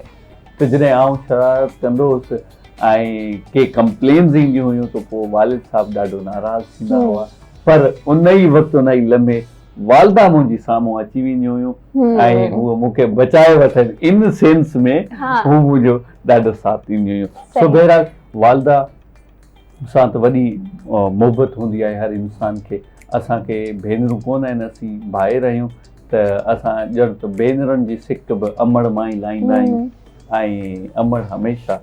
त जॾहिं आउं शरारत कंदो हुउसि ऐं के कंप्लेन्स ईंदियूं हुयूं त पोइ वालिद साहिबु ॾाढो नाराज़ थींदा हुआ पर उन ई वक़्तु उन ई लम्हे वालदा मुंहिंजी साम्हूं अची वेंदियूं हुयूं ऐं उहो मूंखे बचाए वठनि इन सेंस में हू मुंहिंजो ॾाढो साथ ॾींदियूं हुयूं सो बहरहाल वालदा सां त वॾी मोहबत हूंदी आहे हर इंसान खे असांखे भेनरूं कोन आहिनि असीं भाइर आहियूं त असां ॼण त भेनरुनि जी सिक बि अमड़ मां ई लाहींदा आहियूं ऐं अमड़ हमेशह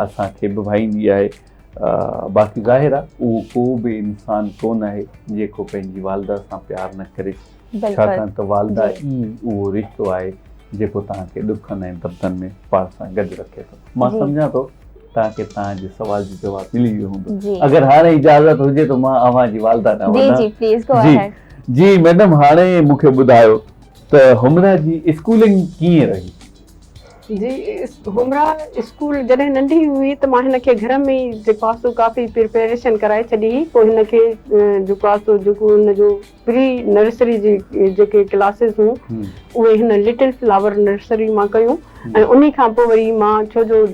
असांखे बि भाईंदी आहे बाक़ी ज़ाहिर आहे उहो को बि इंसानु कोन आहे जेको पंहिंजी वालदा सां प्यारु न करे छाकाणि त वालदा ई उहो रिश्तो आहे जेको तव्हांखे ॾुखनि ऐं दर्दनि में पाण सां गॾु रखे थो मां सम्झां थो तव्हांखे तव्हांजे सवाल जो जवाबु मिली वियो हूंदो अगरि हाणे इजाज़त हुजे त मां अव्हांजी वालदा न वञा जी मैडम हाणे मूंखे ॿुधायो त हुमरा जी स्कूलिंग कीअं रही जी हुमरा स्कूल जॾहिं नंढी हुई त मां हिनखे घर में ई जेको आहे सो काफ़ी प्रिपेरेशन कराए छॾी हुई पोइ हिनखे जेको आहे सो जेको हुनजो प्री नर्सरी जी जेके क्लासिस हुयूं उहे हिन लिटिल फ्लावर नर्सरी मां कयूं ऐं उन खां पोइ वरी मां छो जो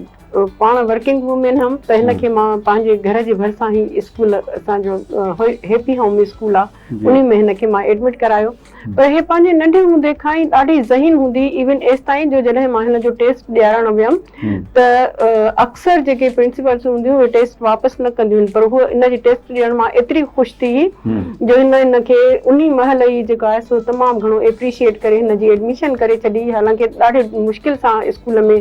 पाण वर्किंग वूमेन हुअमि त हिनखे मां पंहिंजे घर जे भरिसां ई स्कूल असांजो हैप्पी होम स्कूल आहे उन में हिनखे मां एडमिट करायो पर हे पंहिंजे नंढे हूंदे खां ई ॾाढी ज़हीन हूंदी इवन एसि ताईं जो जॾहिं मां हिन जो टेस्ट ॾियारणु वियमि त अक्सर जेके प्रिंसिपल्स हूंदियूं उहे टेस्ट वापसि न कंदियूं आहिनि पर उहो इन जी टेस्ट ॾियण मां एतिरी ख़ुशि थी जो हिनखे उन महिल ई जेको आहे सो तमामु घणो एप्रिशिएट करे हिन जी एडमिशन करे छॾी हालांकि ॾाढे मुश्किल सां स्कूल में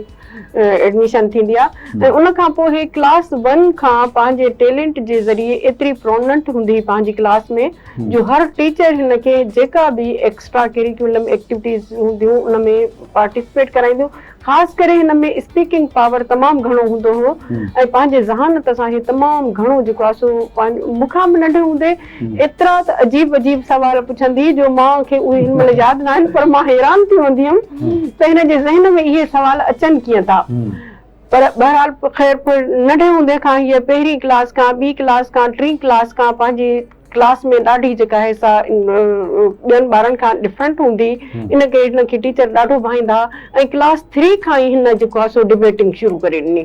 एडमिशन थींदी आहे ऐं उन खां पोइ हे क्लास 1 खां पंहिंजे टैलेंट जे ज़रिए एतिरी प्रोमिनेंट हूंदी पंहिंजी क्लास में जो हर टीचर हिनखे जेका बि एक्स्ट्रा करिकुलम एक्टिविटीज़ हूंदियूं उन में पार्टिसिपेट कराईंदियूं ख़ासि करे हिन में स्पीकिंग पावर तमामु घणो हूंदो हो ऐं पंहिंजे ज़हानत सां हे तमामु घणो जेको आहे सो मूंखां बि नंढे हूंदे एतिरा त अजीब अजीब सवाल पुछंदी जो मूंखे उहे हिन महिल यादि न आहिनि पर मां हैरान थी वेंदी हुयमि त हिन जे ज़हन में इहे सवाल अचनि कीअं था पर बहरहाल ख़ैर नंढे हूंदे खां हीअ पहिरीं क्लास खां ॿी क्लास खां टीं क्लास खां पंहिंजी क्लास में ॾाढी जेका आहे सा ॿियनि ॿारनि खां डिफरेंट हूंदी, इनखे हिनखे टीचर ॾाढो भाईंदा ऐं क्लास 3 खां ई हिन जेको आहे सो डिबेटिंग शुरू करे ॾिनी।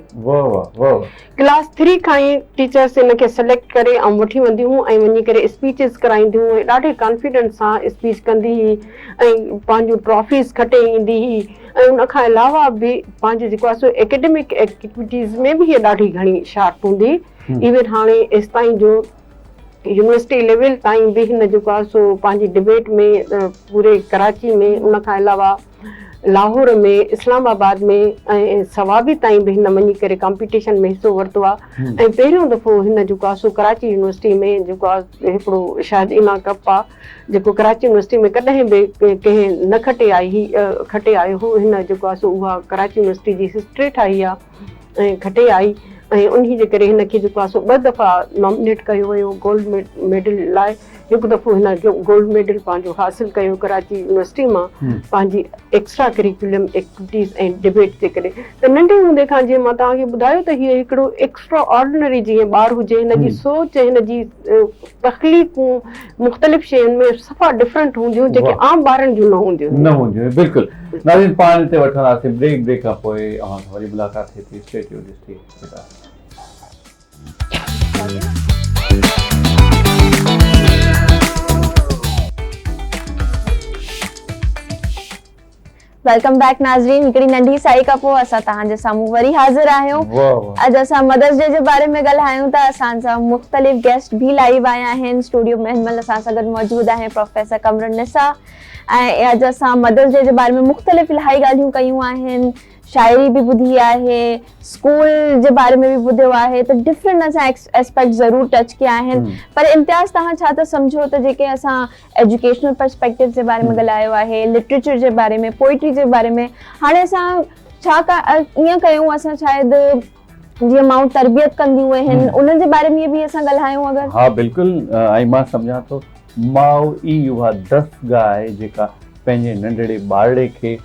क्लास 3 खां ई टीचर्स हिनखे सिलेक्ट करे ऐं वठी वेंदियूं ऐं वञी करे स्पीचिस कराईंदियूं ऐं ॾाढे कॉन्फिडेंस सां स्पीच कंदी हुई ऐं पंहिंजूं ट्रॉफीज़ खटे ईंदी हुई ऐं उन खां अलावा बि पंहिंजे जेको आहे सो एकेडमिक एक्टिविटीज़ में बि हीअ ॾाढी घणी शार्प हूंदी। इवन हाणे एसि ताईं जो यूनिवर्सिटी लेवल ताईं बि हिन जेको आहे सो पंहिंजी डिबेट में पूरे कराची में, उन खां अलावा लाहौर में, इस्लामाबाद में ऐं सवाबी ताईं बि हिन वञी करे कॉम्पिटिशन में हिसो वरितो आहे। ऐं पहिरियों दफ़ो हिन जेको आहे सो कराची यूनिवर्सिटी में जेको आहे हिकिड़ो शायदि इना कप आहे जेको कराची यूनिवर्सिटी में कॾहिं बि कंहिं न खटे आयो हो, हिन जेको आहे सो उहा कराची यूनिवर्सिटी जी हिस्ट्री ठाही आहे ऐं खटे आई ऐं उन जे करे हिनखे जेको आहे सो 2 दफ़ा नॉमिनेट कयो वियो गोल्ड मेडल लाइ। हिकु दफ़ो हिन गोल्ड मेडल पंहिंजो हासिलु कयो कराची यूनिवर्सिटी मां पंहिंजी एक्स्ट्रा करिकुलम एक्टिविटीज़ ऐं डिबेट जे करे। त नंढे हूंदे खां जीअं मां तव्हांखे ॿुधायो त हीअ हिकिड़ो एक्स्ट्रा ऑर्डिनरी जीअं ॿारु हुजे, हिनजी सोच, हिनजी तख़लीक़ूं मुख़्तलिफ़ शयुनि में सफ़ा डिफरेंट हूंदियूं जेके आम ॿारनि जूं न हूंदियूं। बिल्कुलु। नाज़रीन, पाण हिते वठंदासीं ब्रेक खां पोइ अवां सां वरी मुलाक़ात थिए थी। Stay tuned. वेलकम बैक नाज़रीन। हिकिड़ी नंढी साई खां पोइ असां तव्हांजे साम्हूं वरी हाज़िर आहियूं। अॼु असां मदर्स डे जे बारे में ॻाल्हायूं था। असां सां मुख़्तलिफ़ गेस्ट बि लाइव आया आहिनि। स्टूडियो में हिन महिल असां सां गॾु मौजूदु आहे प्रोफेसर कमरुन्निसा ऐं अॼु असां मदर्स डे जे बारे में मुख़्तलिफ़ इलाही ॻाल्हियूं कयूं आहिनि, शाइरी बि ॿुधी आहे, स्कूल जे बारे में बि ॿुधियो आहे, त डिफरेंट असां एस्पेक्ट ज़रूरु टच कया आहिनि। पर इम्तियाज़ तव्हां छा था सम्झो त जेके असां एजुकेशनल पर्सपेक्टिव जे बारे में ॻाल्हायो आहे, लिटरेचर जे बारे में, पोइट्री जे बारे में, हाणे असां छा ईअं कयूं, असां शायदि जीअं माण्हू तरबियत कंदियूं आहिनि उन्हनि जे बारे में बि असां ॻाल्हायूं अगरि? हा बिल्कुलु। ऐं मां सम्झां थो माउ ई उहा दस्तगाह आहे जेका पंहिंजे नंढड़े ॿारड़े खे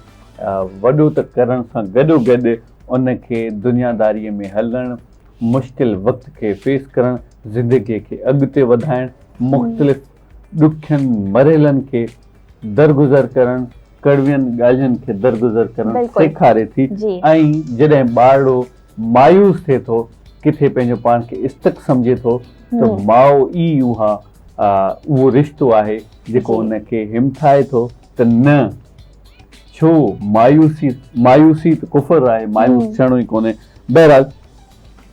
वॾो त करण सां गॾोगॾु उनखे दुनियादारीअ में हलणु, मुश्किल वक़्त खे फेस करणु, ज़िंदगीअ खे अॻिते वधाइणु, मुख़्तलिफ़ ॾुखियनि मरहलनि खे दरगुज़र करणु, कड़वियुनि ॻाल्हियुनि खे दरगुज़र करणु सेखारे थी। ऐं जॾहिं ॿारड़ो मायूस थिए थो, किथे पंहिंजो पाण खे इस्तक सम्झे थो, त माउ ई उहो रिश्तो आहे जेको उनखे हिमथाए थो त न छो मायूसी त कुफर आहे, मायूस थियणो ई कोन्हे। बहरहाल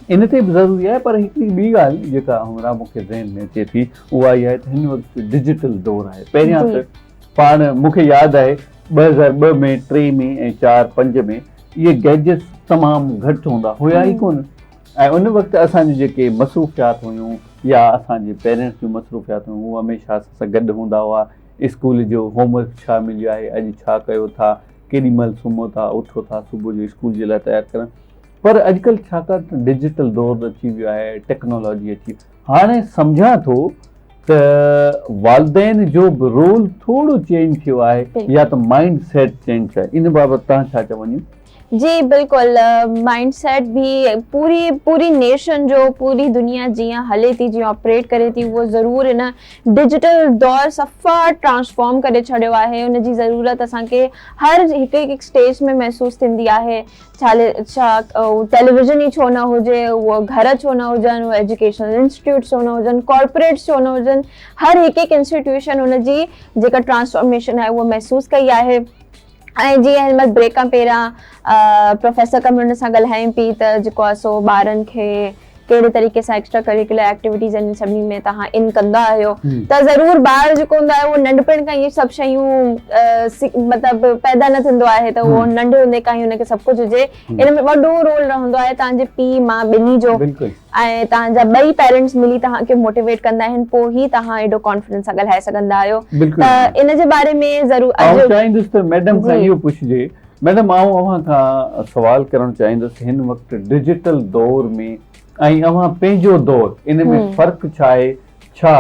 इन ते बि ज़रूरी आहे। पर हिकिड़ी ॿी ॻाल्हि जेका हमरा मूंखे ज़हन में अचे थी उहा इहा आहे त हिन वक़्तु डिजिटल दौर आहे। पहिरियां त पाण मूंखे यादि आहे 2002 में, 3 में ऐं 4, 5 में इहे गैजेट्स तमामु घटि हूंदा हुया ई कोन। ऐं उन वक़्तु असांजी जेके मसरूफ़ियात हुयूं या असांजे पेरेंट्स जूं मसरूफ़ियात हुयूं उहे हमेशह असां सां गॾु हूंदा हुआ। स्कूल जो होमवर्क छा मिलियो आहे, अॼु छा कयो था, केॾी महिल सुम्हो था, उथो था सुबुह जो स्कूल जे लाइ तयारु करणु। पर अॼुकल्ह छाकाणि त डिजिटल दौर अची वियो आहे, टेक्नोलॉजी अची, हाणे सम्झां थो त वालदेन जो बि रोल थोरो चेंज थियो आहे या त माइंड सेट चेंज थियो आहे। इन बाबति तव्हां छा चवंदा? जी बिल्कुलु। माइंड सेट भी पूरी नेशन जो, पूरी दुनिया जीअं हले थी, जीअं ऑपरेट करे थी, उहो ज़रूरु इन डिजिटल दौर सफ़ा ट्रांसफॉर्म करे छॾियो आहे। उनजी ज़रूरत असांखे हर हिकु स्टेज में महसूसु थींदी आहे। छा टेलीविज़न ई छो न हुजे, उहो घर छो न हुजनि, उहो एजुकेशनल इंस्टीट्यूट छो न हुजनि, कॉर्पोरेट्स छो न हुजनि, हर हिकु इंस्टीट्यूशन उनजी जेका ट्रांसफॉर्मेशन आहे उहो महसूसु कई आहे। ऐं जीअं हिन महिल ब्रेक खां पहिरियां प्रोफेसर कमरुन्निसा सां ॻाल्हायूं पई त जेको आहे सो ॿारनि खे कहिड़े तरीक़े सां एक्स्ट्रा करिकुलर एक्टिविटीज़ आहिनि सभिनी में तव्हां इन कंदा आहियो, त ज़रूरु ॿार जेको हूंदो आहे उहो नंढपण खां इहे सभु शयूं मतिलबु पैदा न थींदो आहे त उहो नंढे हूंदे खां ई हुनखे सभु कुझु हुजे। इन में वॾो रोल रहंदो आहे तव्हांजे पीउ माउ ॿिन्ही जो, ऐं तव्हांजा ॿई पेरेंट्स मिली तव्हांखे मोटिवेट कंदा आहिनि, पोइ ई तव्हां एॾो कॉन्फिडेंस सां ॻाल्हाए सघंदा आहियो। त इन जे बारे में ज़रूरु चाहींदुसि त मैडम खां इहो पुछिजे। मैडम, आउं अव्हां खां सवाल करणु चाहींदुसि, हिन वक़्तु डिजिटल दौर में ऐं अव्हां पंहिंजो दौर, इन में फ़र्क़ु छा आहे? छा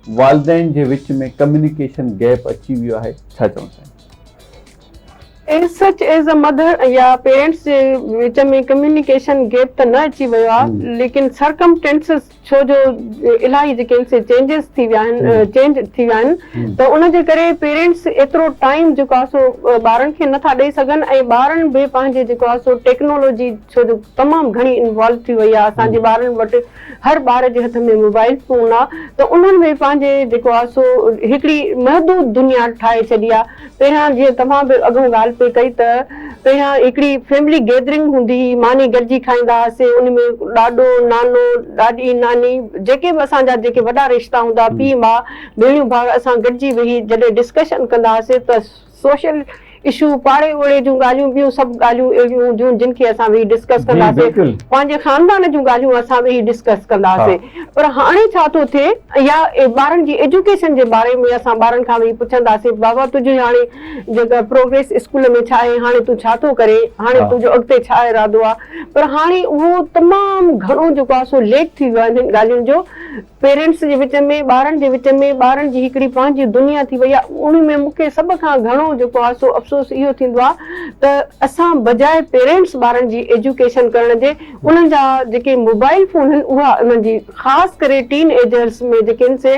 वालिदैन जे विच में कम्युनिकेशन गैप अची वियो आहे? छा चवणु चाहींदा? As such as a mother या पेरेंट्स जे विच में कम्युनिकेशन गैप त न अची वियो आहे, लेकिन सरकमस्टेंसेस छो जो इलाही जेके आहिनि चेंजिस थी विया आहिनि चेंज थी विया आहिनि त उन जे करे पेरेंट्स एतिरो टाइम जेको आहे सो ॿारनि खे नथा ॾेई सघनि ऐं ॿारनि बि पंहिंजे जेको आहे सो टेक्नोलॉजी छो जो तमामु घणी इन्वॉल्व थी वई आहे असांजे ॿारनि वटि हर ॿार जे हथ में मोबाइल फ़ोन आहे त उन्हनि में पंहिंजे जेको आहे सो हिकिड़ी महदूद दुनिया ठाहे छॾी आहे पहिरियां जीअं तव्हां बि अॻो ॻाल्हि पे कई त पहिरियां हिकिड़ी फैमिली गैदरिंग हूंदी हुई मानी गॾिजी खाईंदा हुआसीं उन में ॾाॾो नानो ॾाॾी नानी जेके बि असांजा जेके वॾा रिश्ता हूंदा पीउ माउ भेणियूं भाउ असां गॾिजी वेही जॾहिं डिस्कशन कंदा हुआसीं त सोशल इशू पाड़े ओड़े जूं ॻाल्हियूं ॿियूं सभु ॻाल्हियूं अहिड़ियूं हूंदियूं जिन खे असां वेही डिस्कस कंदासीं पंहिंजे ख़ानदान जूं ॻाल्हियूं असां वेही डिस्कस कंदासीं पर हाणे छा थो थिए या ॿारनि जी एजुकेशन जे बारे में असां ॿारनि खां वेही पुछंदासीं बाबा तुंहिंजी हाणे जेका प्रोग्रेस स्कूल में छा आहे हाणे तूं छा थो करे हाणे तुंहिंजो अॻिते छा इरादो आहे पर हाणे उहो तमामु घणो जेको आहे सो लेट थी वियो आहे हिन ॻाल्हियुनि जो पेरेंट्स जे विच में ॿारनि जे विच में ॿारनि जी हिकिड़ी पंहिंजी दुनिया थी वई आहे उन में मूंखे सभ खां घणो जेको आहे सो अफ़सोस इहो थींदो आहे त असां बजाए पेरेंट्स ॿारनि जी एजुकेशन करण जे उन्हनि जा जेके मोबाइल फ़ोन आहिनि उहा उन्हनि जी ख़ासि करे टीन एजर्स में जेके आहिनि से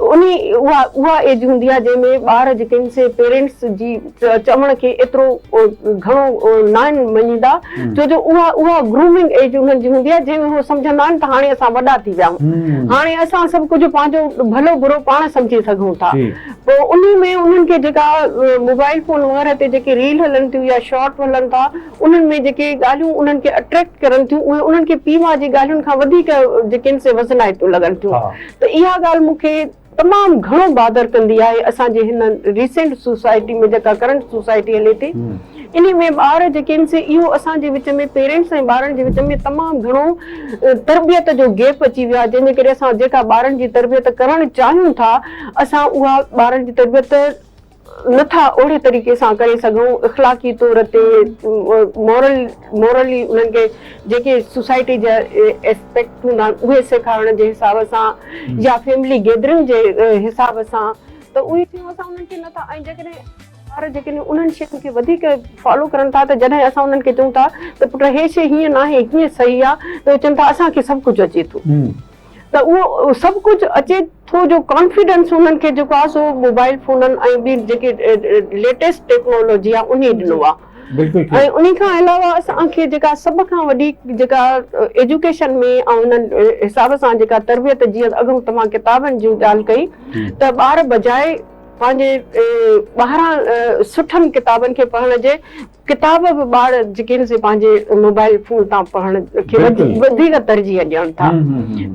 उहा एज हूंदी आहे जंहिंमें ॿार जेके आहिनि से पेरेंट्स जी चवण खे एतिरो घणो न आहिनि मञींदा छो जो उहा ग्रूमिंग एज उन्हनि जी हूंदी आहे जंहिंमें उहे सम्झंदा आहिनि त हाणे असां वॾा थी विया आहियूं हाणे असां सभु कुझु पंहिंजो भलो बुरो पाण सम्झी सघूं था पोइ उन में उन्हनि खे जेका मोबाइल फ़ोन वग़ैरह ते जेके रील हलनि थियूं या शॉर्ट हलनि था उन्हनि में जेके ॻाल्हियूं उन्हनि खे अट्रैक्ट करनि थियूं उहे उन्हनि खे पीउ माउ जी ॻाल्हियुनि खां वधीक जेके आहिनि से वज़नाइतियूं लॻनि थियूं त इहा ॻाल्हि मूंखे तमामु घणो बादर कंदी आहे असांजे हिन रिसेंट सोसाइटी में जेका करंट सोसाइटी हले थी इन में ॿार जेके आहिनि से इहो असांजे विच में पेरेंट्स ऐं ॿारनि जे विच में तमामु घणो तरबियत जो गैप अची वियो आहे जंहिंजे करे असां जेका ॿारनि जी तरबियत करणु चाहियूं था असां उहा ॿारनि जी तरबियत नथा ओड़े तरीक़े सां करे सघूं इख़लाक़ी तौर ते मॉरली उन्हनि खे जेके सोसाइटी जा एस्पेक्ट हूंदा आहिनि उहे सेखारण जे हिसाब सां या फैमिली गैदरिंग जे हिसाब सां त उहे शयूं असां उन्हनि खे नथा ऐं जेकॾहिं ॿार जेके उन्हनि शयुनि खे वधीक फॉलो करनि था त जॾहिं असां उन्हनि खे चऊं था त पुट हे शइ हीअं न आहे हीअं सही आहे त चवनि था असांखे सभु कुझु अचे थो त उहो सभु कुझु अचे थो जो कॉन्फिडेंस उन्हनि खे जेको आहे सो मोबाइल फ़ोननि ऐं ॿी जेके लेटेस्ट टेक्नोलॉजी आहे उन ॾिनो आहे ऐं उन खां अलावा असांखे जेका सभ खां वॾी जेका एजुकेशन में ऐं उन्हनि हिसाब सां जेका तरबियत जीअं अॻूं तव्हां किताबनि जी ॻाल्हि कई त ॿार बजाए पंहिंजे ॿाहिरां सुठनि किताबनि खे पढ़ण जे किताब बि ॿार जेके आहिनि से पंहिंजे मोबाइल फ़ोन तां पढ़ण खे वधीक तरजीह ॾियनि था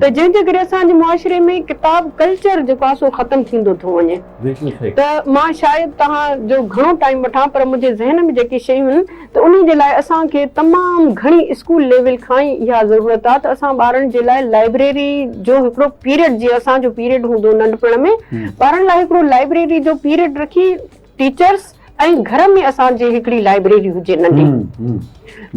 त जंहिंजे करे असांजे मुआशिरे में किताब कल्चर जेको आहे सो ख़तमु थींदो थो वञे त मां शायदि तव्हांजो घणो टाइम वठां पर मुंहिंजे ज़हन में जेके शयूं आहिनि त उन जे लाइ असांखे तमामु घणी स्कूल लेवल खां ई इहा ज़रूरत आहे त असां ॿारनि जे लाइ लाइब्रेरी जो हिकिड़ो पीरियड जीअं असांजो पीरियड हूंदो नंढपण में ॿारनि लाइ हिकिड़ो लाइब्रेरी जो पीरियड रखी टीचर्स ऐं घर में असांजी हिकिड़ी लाइब्रेरी हुजे नंढी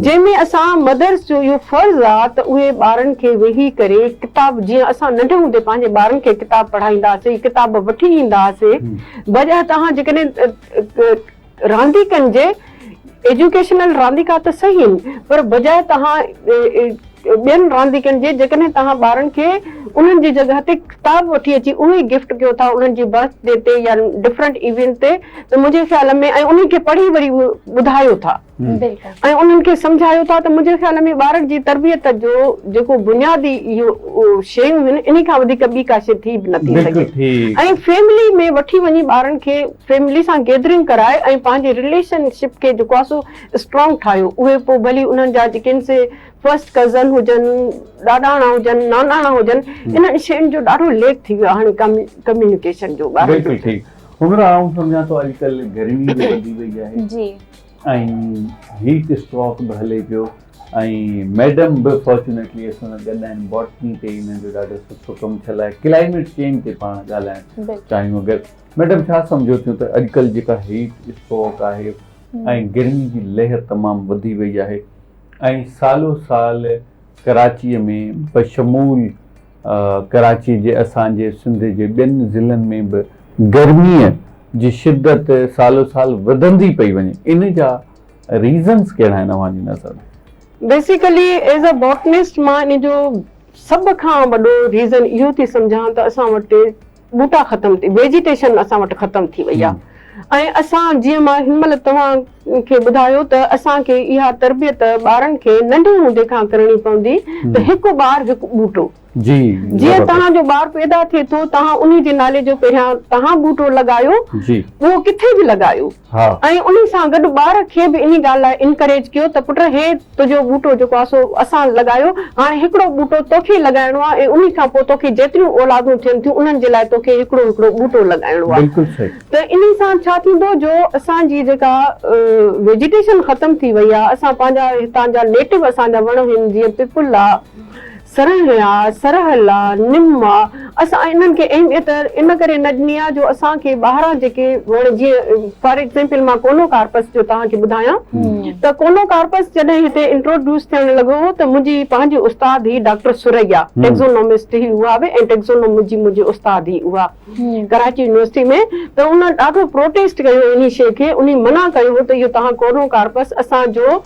जंहिंमें असां मदर्स जो इहो फर्ज़ आहे त उहे ॿारनि खे वेही करे किताब जीअं असां नंढे हूंदे पंहिंजे ॿारनि खे किताब पढ़ाईंदासीं किताब वठी ईंदा हुआसीं बजाए तव्हां जेकॾहिं रांदीकनि जे एजुकेशनल रांदीका त सही आहिनि पर बजाए तव्हां ॿियनि रांदीकनि जे जेकॾहिं तव्हां ॿारनि खे उन्हनि जी जॻह ते किताब वठी अची उहे ई गिफ्ट कयो था उन्हनि जी बर्थडे ते या डिफरेंट इवेंट ते त मुंहिंजे ख़्याल में ऐं उन्हनि खे पढ़ी वरी ॿुधायो था ऐं उन्हनि खे सम्झायो था त मुंहिंजे ख़्याल में ॿारनि जी तरबियत जो जेको बुनियादी इहो शयूं आहिनि इन खां वधीक ॿी का शइ थी बि नथी सघे ऐं फैमिली में वठी वञी ॿारनि खे फैमिली सां गैदरिंग कराए ऐं पंहिंजे रिलेशनशिप खे जेको आहे सो स्ट्रॉन्ग ठाहियो उहे पोइ भली उन्हनि जा जेके आहिनि से फर्स्ट कज़न हुजनि ॾाॾाणा हुजनि नानाणा हुजनि इन्हनि शयुनि जो ॾाढो लेट थी वियो आहे हाणे कम्युनिकेशन जो बिल्कुलु ठीकु हुनर आउं सम्झां थो अॼुकल्ह गर्मी बि वधी वई आहे जी ऐं हीट स्ट्रोक बि हले पियो ऐं मैडम बि फॉर्चुनेटली असां गॾु आहिनि बॉटनी ते हिन जो ॾाढो सुठो कमु थियल आहे क्लाइमेट चेंज ते पाण ॻाल्हाइणु चाहियूं अगरि मैडम छा सम्झो थियूं त अॼुकल्ह जेका हीट स्ट्रोक आहे ऐं गर्मी जी लहर तमामु वधी वई आहे ऐं सालो साल कराचीअ में बशमूल कराची जे असांजे सिंध जे ॿियनि ज़िलनि में बि गर्मीअ जी शिदत सालो साल वधंदी पई वञे इन जा रीज़न्स कहिड़ा आहिनि तव्हांजी नज़र में बेसिकली एज़ अ बॉटनिस्ट मां इन जो सभ खां वॾो रीज़न इहो थी सम्झां त असां वटि ॿूटा ख़तम थी, वेजिटेशन असां वटि ख़तम थी वई आहे। ऐं असां जीअं मां हिन महिल तव्हांखे ॿुधायो त असांखे इहा तरबियत ॿारनि खे नंढे हूंदे खां करणी पवंदी त हिकु ॿारु हिकु ॿूटो। जीअं तव्हांजो ॿारु पैदा थिए थो तव्हां उन जे नाले जो पहिरियां तव्हां ॿूटो लॻायो, उहो किथे बि लॻायो, ऐं उन सां गॾु ॿार खे बि इन ॻाल्हि लाइ इनकरेज कयो त पुट हे तुंहिंजो ॿूटो जेको आहे सो असां लॻायो, हाणे हिकिड़ो ॿूटो तोखे लॻाइणो आहे ऐं उन खां पोइ तोखे जेतिरियूं औलादूं थियनि थियूं उन्हनि जे लाइ तोखे हिकिड़ो हिकिड़ो ॿूटो लॻाइणो आहे। त इन सां छा थींदो, जो असांजी जेका वेजिटेशन ख़तम थी वई आहे, असां पंहिंजा हितां जा नेटिव असांजा वण आहिनि, जीअं पिपुल आहे, सरह आहे, सरहल आहे, निम आहे, असां इन्हनि खे अहमियत इन करे न ॾिनी आहे जो असांखे ॿाहिरां जेके वण, जीअं फॉर एग्जाम्पल मां कोनोकार्पस जो तव्हांखे ॿुधायां त कोनोकार्पस जॾहिं हिते इंट्रोड्यूस थियण लॻो त मुंहिंजी पंहिंजी उस्ताद ही डॉक्टर सुरैया टेक्सोनोमिस्ट ही उहा बि, ऐं टेक्सोनोलॉजी मुंहिंजी उस्ताद ही उहा कराची यूनिवर्सिटी में, त उन ॾाढो प्रोटेस्ट कयो इन शइ खे, उन मना कयो त इहो तव्हां कोनोकार्पस असांजो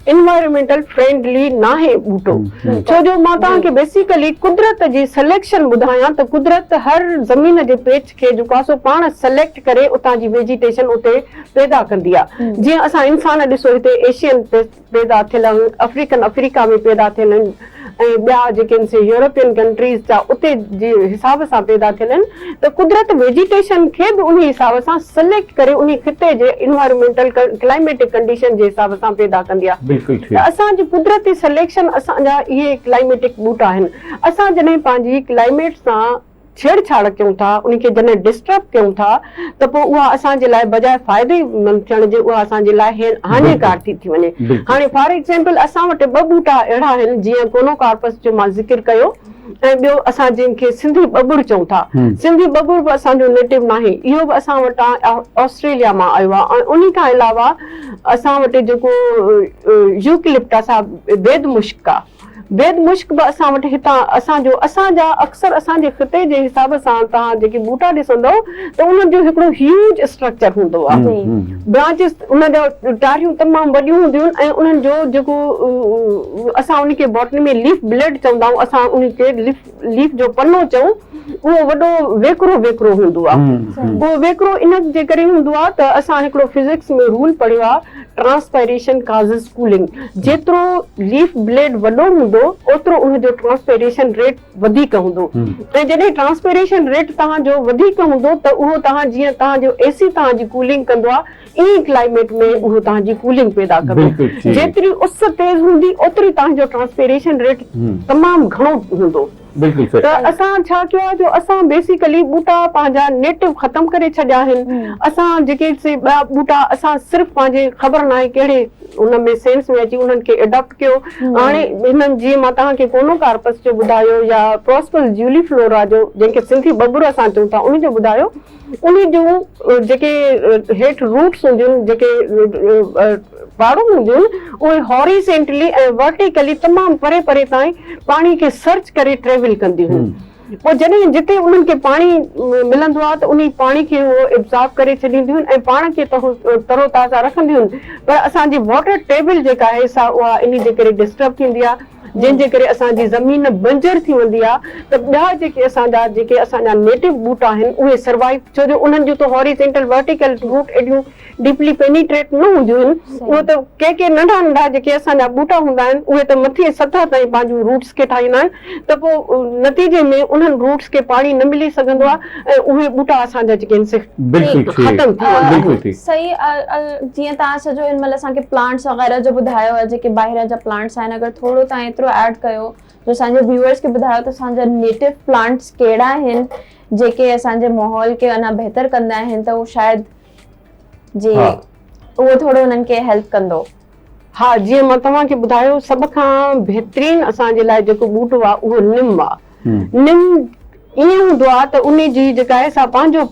इन्वायरमेंटल फ्रेंडली नाहे ॿूटो। छो जो मां तव्हांखे बेसिकली कुदरत जी सिलेक्शन ॿुधायां त कुदरत हर ज़मीन जे पेच खे जेको आहे सो पाण सिलेक्ट करे उतां जी वेजिटेशन उते पैदा कंदी आहे। जीअं असां इंसान ॾिसो हिते एशियन पैदा थियल आहिनि, अफ्रीकन अफ्रीका में पैदा थियल आहिनि, ऐं ॿिया जेके आहिनि यूरोपियन कंट्रीज़ जा उते जे हिसाब सां पैदा थियल आहिनि, त कुदरत वेजिटेशन खे बि उन हिसाब सां सिलेक्ट करे उन खिते जे इन्वायरमेंटल क्लाइमेटिक कंडीशन जे हिसाब सां पैदा कंदी आहे। त असांजी कुदरती सिलेक्शन असांजा इहे क्लाइमेटिक ॿूटा आहिनि। असां जॾहिं पंहिंजी क्लाइमेट सां छेड़छाड़ कयूं था, उनखे जॾहिं डिस्टर्ब कयूं था, त पोइ उहा असांजे लाइ बजाए फ़ाइदेमंद थियण जे उहा असांजे लाइ हानिकार थी वञे। हाणे फॉर एग्जाम्पल असां वटि ॿ ॿूटा अहिड़ा आहिनि, जीअं कोनोकार्पस जो मां ज़िक्र कयो, ऐं ॿियो असां जंहिंखे सिंधी बबुर चऊं था। सिंधी बबुर बि असांजो नेटिव नाहे, इहो बि असां वटां ऑस्ट्रेलिया मां आयो आहे। ऐं उन खां अलावा असां वटि जेको यूकलिप्टस आहे, बेद मुश्क आहे, बेद मुश्क बि असां वटि हितां असांजा अक्सर असांजे खिते जे हिसाब सां तव्हां जेके ॿूटा ॾिसंदव त उन्हनि जो हिकिड़ो ह्यूज स्ट्रक्चर हूंदो आहे, ब्रांचिस उनजा टारियूं तमामु वॾियूं हूंदियूं आहिनि, ऐं उन्हनि जो जेको असां उनखे बॉटनी में लीफ ब्लेड चवंदा आहियूं, असां उनखे लीफ जो पनो चऊं, उहो वॾो वेकिरो वेकिरो हूंदो आहे। उहो वेकिरो इन जे करे हूंदो आहे त असां हिकिड़ो फिजिक्स में रूल पढ़ियो आहे, ट्रांसपायरेशन काज़िस कूलिंग। जेतिरो लीफ ब्लेड वॾो हूंदो ओतिरो उनजो ट्रांसपायरेशन रेट वधीक हूंदो, ऐं जॾहिं ट्रांसपायरेशन रेट तव्हांजो वधीक हूंदो त उहो तव्हां जीअं तव्हांजो एसी तव्हांजी कूलिंग कंदो आहे, इन क्लाइमेट में उहो तव्हांजी कूलिंग पैदा कंदो। जेतिरी उस तेज़ हूंदी ओतिरी तव्हांजो ट्रांसपायरेशन रेट तमामु घणो हूंदो। त असां छा कयो आहे, जो असां बेसिकली ॿूटा पंहिंजा नेटिव ख़तम करे छॾिया आहिनि। असां जेके ॿिया ॿूटा असां सिर्फ़ु पंहिंजे ख़बर न आहे कहिड़े उन में सेंस में अची उन्हनि खे एडॉप्ट कयो। हाणे हिननि जीअं मां तव्हांखे कोनोकार्पस जो ॿुधायो, या प्रोस्पल ज्यूलीफ्लोरा जो जंहिंखे सिंधी बबुर असां चऊं था उन जो ॿुधायो, उन जूं जेके हेठि रूट्स हूंदियूं आहिनि, जेके पाड़ूं हूंदियूं आहिनि, उहे हॉरिजेंटली ऐं वर्टिकली तमामु परे परे ताईं पाणी खे सर्च करे ट्रेवल कंदियूं आहिनि। पोइ जॾहिं जिते उन्हनि खे पाणी मिलंदो आहे त उन पाणी खे उहो एब्ज़ॉर्ब करे छॾींदियूं आहिनि ऐं पाण खे तरो ताज़ा रखंदियूं आहिनि। पर असांजी वॉटर टेबल जेका आहे सा उहा इन जे करे डिस्टर्ब थींदी आहे, जंहिंजे करे असांजी ज़मीन बंजर थी वेंदी आहे। त ॿिया जेके असांजा नेटिव ॿूटा आहिनि उहे सर्वाइव, छो जो उन्हनि जूं त हॉरिजेंटल वर्टिकल रूट एॾियूं डीपली पेनिट्रेट न हूंदियूं आहिनि। उहे त के नंढा नंढा जेके असांजा ॿूटा हूंदा आहिनि उहे त मथे सतह ताईं पंहिंजूं रूट्स खे ठाहींदा आहिनि, त पोइ नतीजे में उन्हनि रूट्स खे पाणी न मिली सघंदो आहे ऐं उहे ॿूटा असांजा जेके आहिनि ख़तम थी वेंदा। सही। जीअं तव्हां सॼो हिन महिल असांखे प्लांट्स वग़ैरह जो ॿुधायो आहे, जेके ॿाहिरि जा प्लांट्स आहिनि, अगरि थोरो तव्हां एतिरो ऐड कयो जो असांजे व्यूअर्स खे ॿुधायो त असांजा नेटिव प्लांट्स कहिड़ा आहिनि जेके असांजे माहौल खे अञा बहितर कंदा आहिनि, त उहो शायदि जी उहो थोरो उन्हनि खे हेल्प कंदो। हा, जीअं मां तव्हांखे ॿुधायो, सभ खां बहितरीन असांजे लाइ जेको ॿूटो आहे उहो निम आहे। निम ईअं हूंदो आहे त उन जी जेका आहे सा पंहिंजो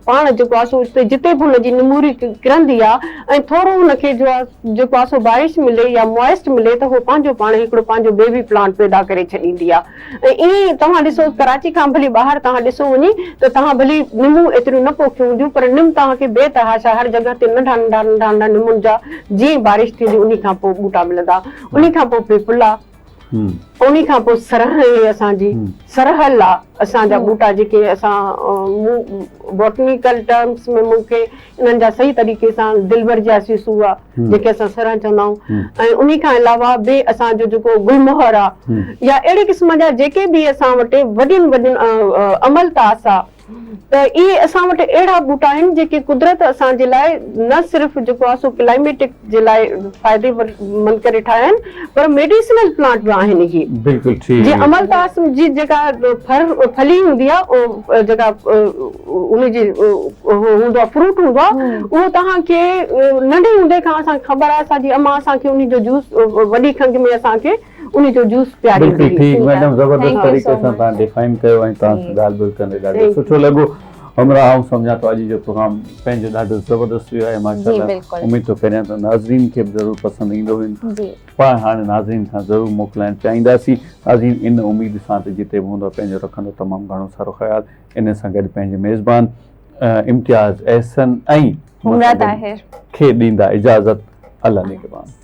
पाण जेको आहे सो जिते बि हुनजी निमूरी किरंदी आहे ऐं थोरो हुनखे जेको आहे सो बारिश मिले या मॉइस्ट मिले त उहो पंहिंजो पाण हिकिड़ो पंहिंजो बेबी प्लांट पैदा करे छॾींदी आहे। ऐं ईअं तव्हां ॾिसो, कराची खां भली ॿाहिरि तव्हां ॾिसो वञी त तव्हां भली निमूं एतिरियूं न पोखियूं हूंदियूं, पर निम तव्हांखे बेतहाशा हर जॻह ते नंढा नंढा नंढा नंढा निमुनि जा जीअं बारिश थींदी उन खां पोइ ॿूटा मिलंदा। उन खां पोइ पिपुल आहे, उन्ही खां पोइ सरहल असांजी सरहल आहे असांजा ॿूटा जेके असां बॉटनिकल टर्म्स में मूंखे इन्हनि जा सही तरीक़े सां दिलबर जा सिसू आहे जेके असां सरह चवंदा आहियूं ऐं उन्ही खां अलावा ॿिए असांजो जेको गुलमोहर आहे या अहिड़े क़िस्म जा जेके बि असां वटि वॾियुनि अमलतास आहे त इहे असां वटि अहिड़ा ॿूटा आहिनि जेके कुदरत असांजे लाइ न सिर्फ़ु जेको आहे सो क्लाइमेटिक जे लाइ फ़ाइदेमंद करे ठाहिया आहिनि पर मेडिसिनल प्लांट बि आहिनि इहे जीअं अमलतास जी जेका फली हूंदी आहे उहो जेका उनजी हूंदो आहे फ्रूट हूंदो आहे उहो तव्हांखे नंढे हूंदे खां असांखे ख़बर आहे असांजी अम्मा असांखे उनजो जूस वॾी खंघि में असांखे उनजो जूस पीआरींदी हुई। बिल्कुलु ठीकु मैडम ज़बरदस्त तरीक़े सां तव्हां डिफाइन कयो ऐं तव्हां सां ॻाल्हि ॿोल्हि कंदे ॾाढो सुठो लॻो। हमरा आउं सम्झां थो अॼु जो प्रोग्राम पंहिंजो ॾाढो ज़बरदस्त वियो आहे माशाअल्लाह। उमेद थो करियां त नाज़रीन खे बि ज़रूरु पसंदि ईंदो पाण हाणे नाज़रीन खां ज़रूरु मोकिलाइणु चाहींदासीं। नाज़रीन इन उमेद सां त जिते बि हूंदो पंहिंजो रखंदो तमामु घणो सारो ख़्यालु। इन सां गॾु पंहिंजे मेज़बान इम्तियाज़ अहसन ऐं खे ॾींदा इजाज़त। अल्लाह निगहबान।